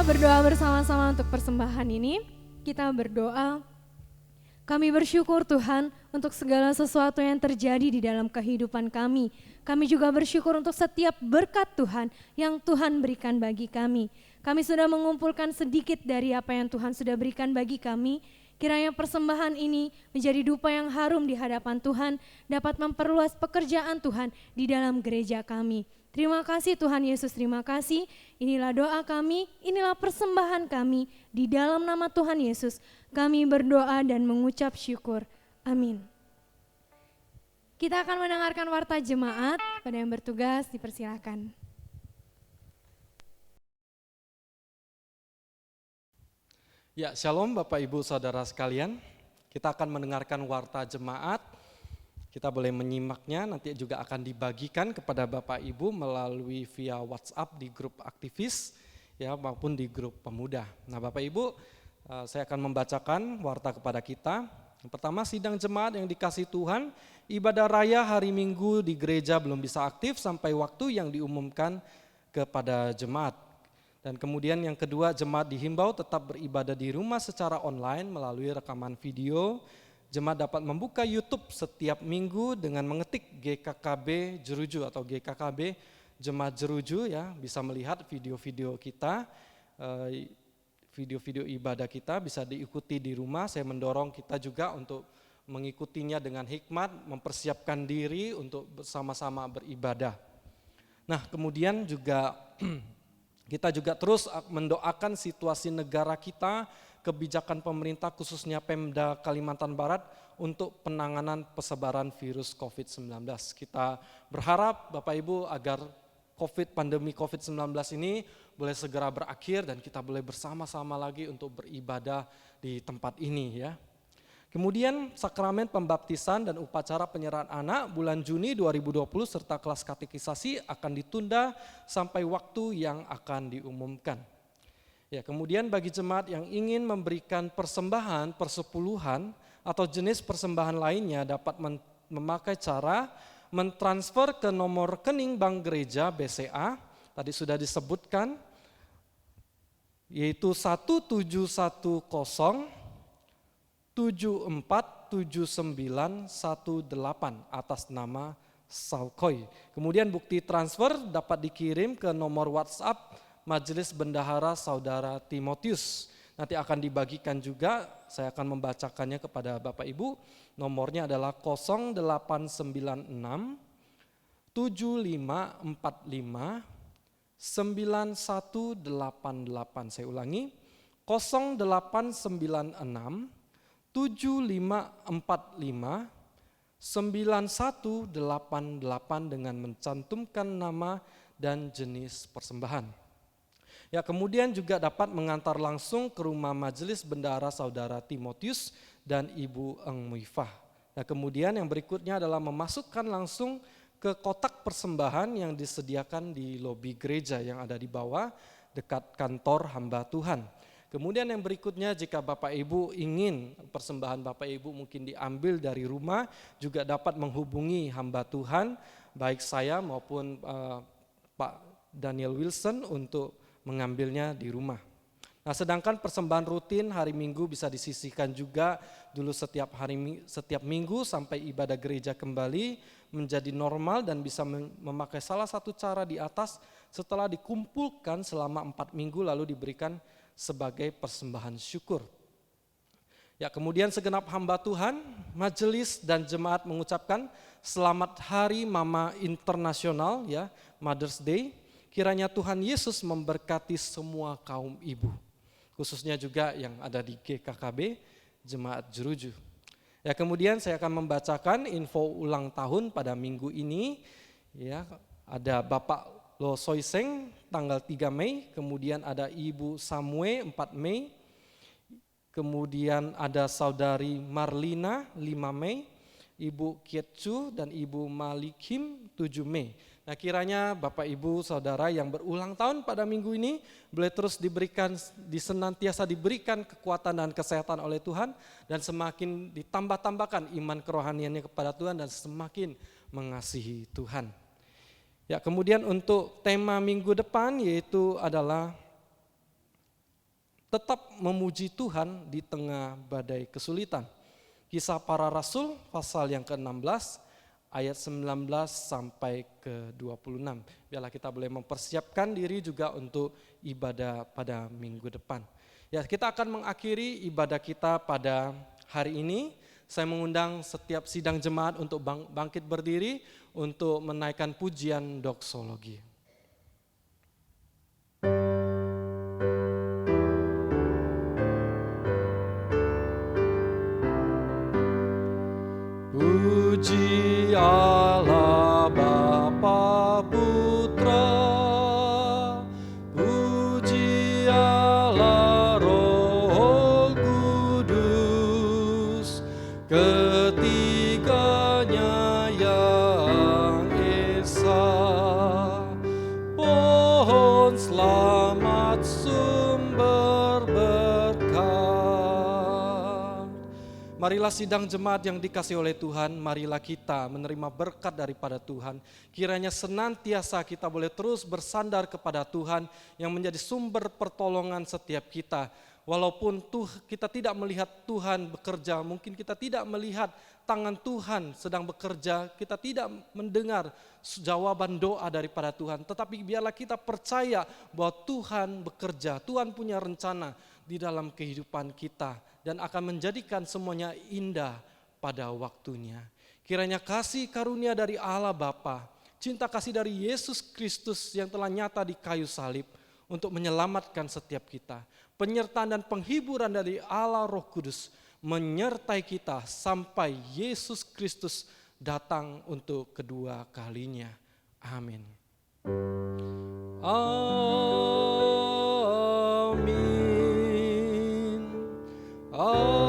Berdoa bersama-sama untuk persembahan ini. Kita berdoa, kami bersyukur Tuhan untuk segala sesuatu yang terjadi di dalam kehidupan kami. Kami juga bersyukur untuk setiap berkat Tuhan yang Tuhan berikan bagi kami. Kami sudah mengumpulkan sedikit dari apa yang Tuhan sudah berikan bagi kami. Kiranya persembahan ini menjadi dupa yang harum di hadapan Tuhan, dapat memperluas pekerjaan Tuhan di dalam gereja kami. Terima kasih Tuhan Yesus, terima kasih. Inilah doa kami, inilah persembahan kami. Di dalam nama Tuhan Yesus, kami berdoa dan mengucap syukur. Amin. Kita akan mendengarkan warta jemaat. Pada yang bertugas, dipersilakan. Ya, shalom Bapak Ibu Saudara sekalian. Kita akan mendengarkan warta jemaat. Kita boleh menyimaknya, nanti juga akan dibagikan kepada Bapak Ibu melalui via WhatsApp di grup aktivis ya maupun di grup pemuda. Nah Bapak Ibu, saya akan membacakan warta kepada kita. Yang pertama, sidang jemaat yang dikasihi Tuhan, ibadah raya hari Minggu di gereja belum bisa aktif sampai waktu yang diumumkan kepada jemaat. Dan kemudian yang kedua, jemaat dihimbau tetap beribadah di rumah secara online melalui rekaman video. Jemaat dapat membuka YouTube setiap minggu dengan mengetik GKKB Jeruju atau GKKB Jemaat Jeruju ya, bisa melihat video-video kita, video-video ibadah kita bisa diikuti di rumah. Saya mendorong kita juga untuk mengikutinya dengan hikmat, mempersiapkan diri untuk bersama-sama beribadah. Nah, kemudian juga kita juga terus mendoakan situasi negara kita, kebijakan pemerintah khususnya Pemda Kalimantan Barat untuk penanganan persebaran virus COVID-19. Kita berharap Bapak Ibu agar pandemi COVID-19 ini boleh segera berakhir dan kita boleh bersama-sama lagi untuk beribadah di tempat ini ya. Kemudian sakramen pembaptisan dan upacara penyerahan anak bulan Juni 2020 serta kelas katekisasi akan ditunda sampai waktu yang akan diumumkan. Ya, kemudian bagi jemaat yang ingin memberikan persembahan, persepuluhan atau jenis persembahan lainnya dapat memakai cara mentransfer ke nomor rekening Bank Gereja BCA, tadi sudah disebutkan, yaitu 1710747918 atas nama Salkoi. Kemudian bukti transfer dapat dikirim ke nomor WhatsApp Majelis Bendahara Saudara Timotius. Nanti akan dibagikan juga, saya akan membacakannya kepada Bapak Ibu. Nomornya adalah 0896 7545 9188. Saya ulangi, 0896 7545 9188 dengan mencantumkan nama dan jenis persembahan. Ya, kemudian juga dapat mengantar langsung ke rumah Majelis Bendahara Saudara Timotius dan Ibu Eng Muifah. Nah, kemudian yang berikutnya adalah memasukkan langsung ke kotak persembahan yang disediakan di lobi gereja yang ada di bawah dekat kantor hamba Tuhan. Kemudian yang berikutnya, jika Bapak Ibu ingin persembahan Bapak Ibu mungkin diambil dari rumah, juga dapat menghubungi hamba Tuhan, baik saya maupun Pak Daniel Wilson untuk mengambilnya di rumah. Nah, sedangkan persembahan rutin hari Minggu bisa disisihkan juga dulu setiap minggu sampai ibadah gereja kembali menjadi normal dan bisa memakai salah satu cara di atas setelah dikumpulkan selama 4 minggu lalu diberikan sebagai persembahan syukur. Ya, kemudian segenap hamba Tuhan, majelis dan jemaat mengucapkan selamat Hari Mama Internasional ya, Mother's Day. Kiranya Tuhan Yesus memberkati semua kaum ibu, khususnya juga yang ada di GKKB, Jemaat Jeruju. Ya, kemudian saya akan membacakan info ulang tahun pada minggu ini. Ya, ada Bapak Lo Soiseng tanggal 3 Mei, kemudian ada Ibu Samue 4 Mei, kemudian ada Saudari Marlina 5 Mei, Ibu Kietsu dan Ibu Malikim 7 Mei. Nah, kiranya Bapak Ibu Saudara yang berulang tahun pada minggu ini boleh terus senantiasa diberikan kekuatan dan kesehatan oleh Tuhan dan semakin ditambah-tambahkan iman kerohaniannya kepada Tuhan dan semakin mengasihi Tuhan. Ya, kemudian untuk tema minggu depan yaitu adalah tetap memuji Tuhan di tengah badai kesulitan. Kisah Para Rasul pasal yang ke-16 ayat 19 sampai ke 26. Biarlah kita boleh mempersiapkan diri juga untuk ibadah pada minggu depan. Ya, kita akan mengakhiri ibadah kita pada hari ini. Saya mengundang setiap sidang jemaat untuk bangkit berdiri untuk menaikkan pujian doksologi. Puji Allah Bapa Putra, puji Allah Roh Kudus, ketiganya yang esa, pohon selamat sumber berkat. Marilah sidang jemaat yang dikasihi oleh Tuhan, marilah kita menerima berkat daripada Tuhan. Kiranya senantiasa kita boleh terus bersandar kepada Tuhan yang menjadi sumber pertolongan setiap kita. Walaupun kita tidak melihat Tuhan bekerja, mungkin kita tidak melihat tangan Tuhan sedang bekerja, kita tidak mendengar jawaban doa daripada Tuhan. Tetapi biarlah kita percaya bahwa Tuhan bekerja, Tuhan punya rencana. di dalam kehidupan kita dan akan menjadikan semuanya indah pada waktunya. Kiranya kasih karunia dari Allah Bapa, cinta kasih dari Yesus Kristus yang telah nyata di kayu salib untuk menyelamatkan setiap kita, penyertaan dan penghiburan dari Allah Roh Kudus menyertai kita sampai Yesus Kristus datang untuk kedua kalinya. Amin. Amin. Amin.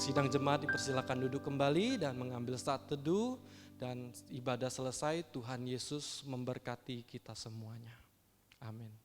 Sidang jemaat dipersilakan duduk kembali dan mengambil saat teduh, dan ibadah selesai. Tuhan Yesus memberkati kita semuanya. Amin.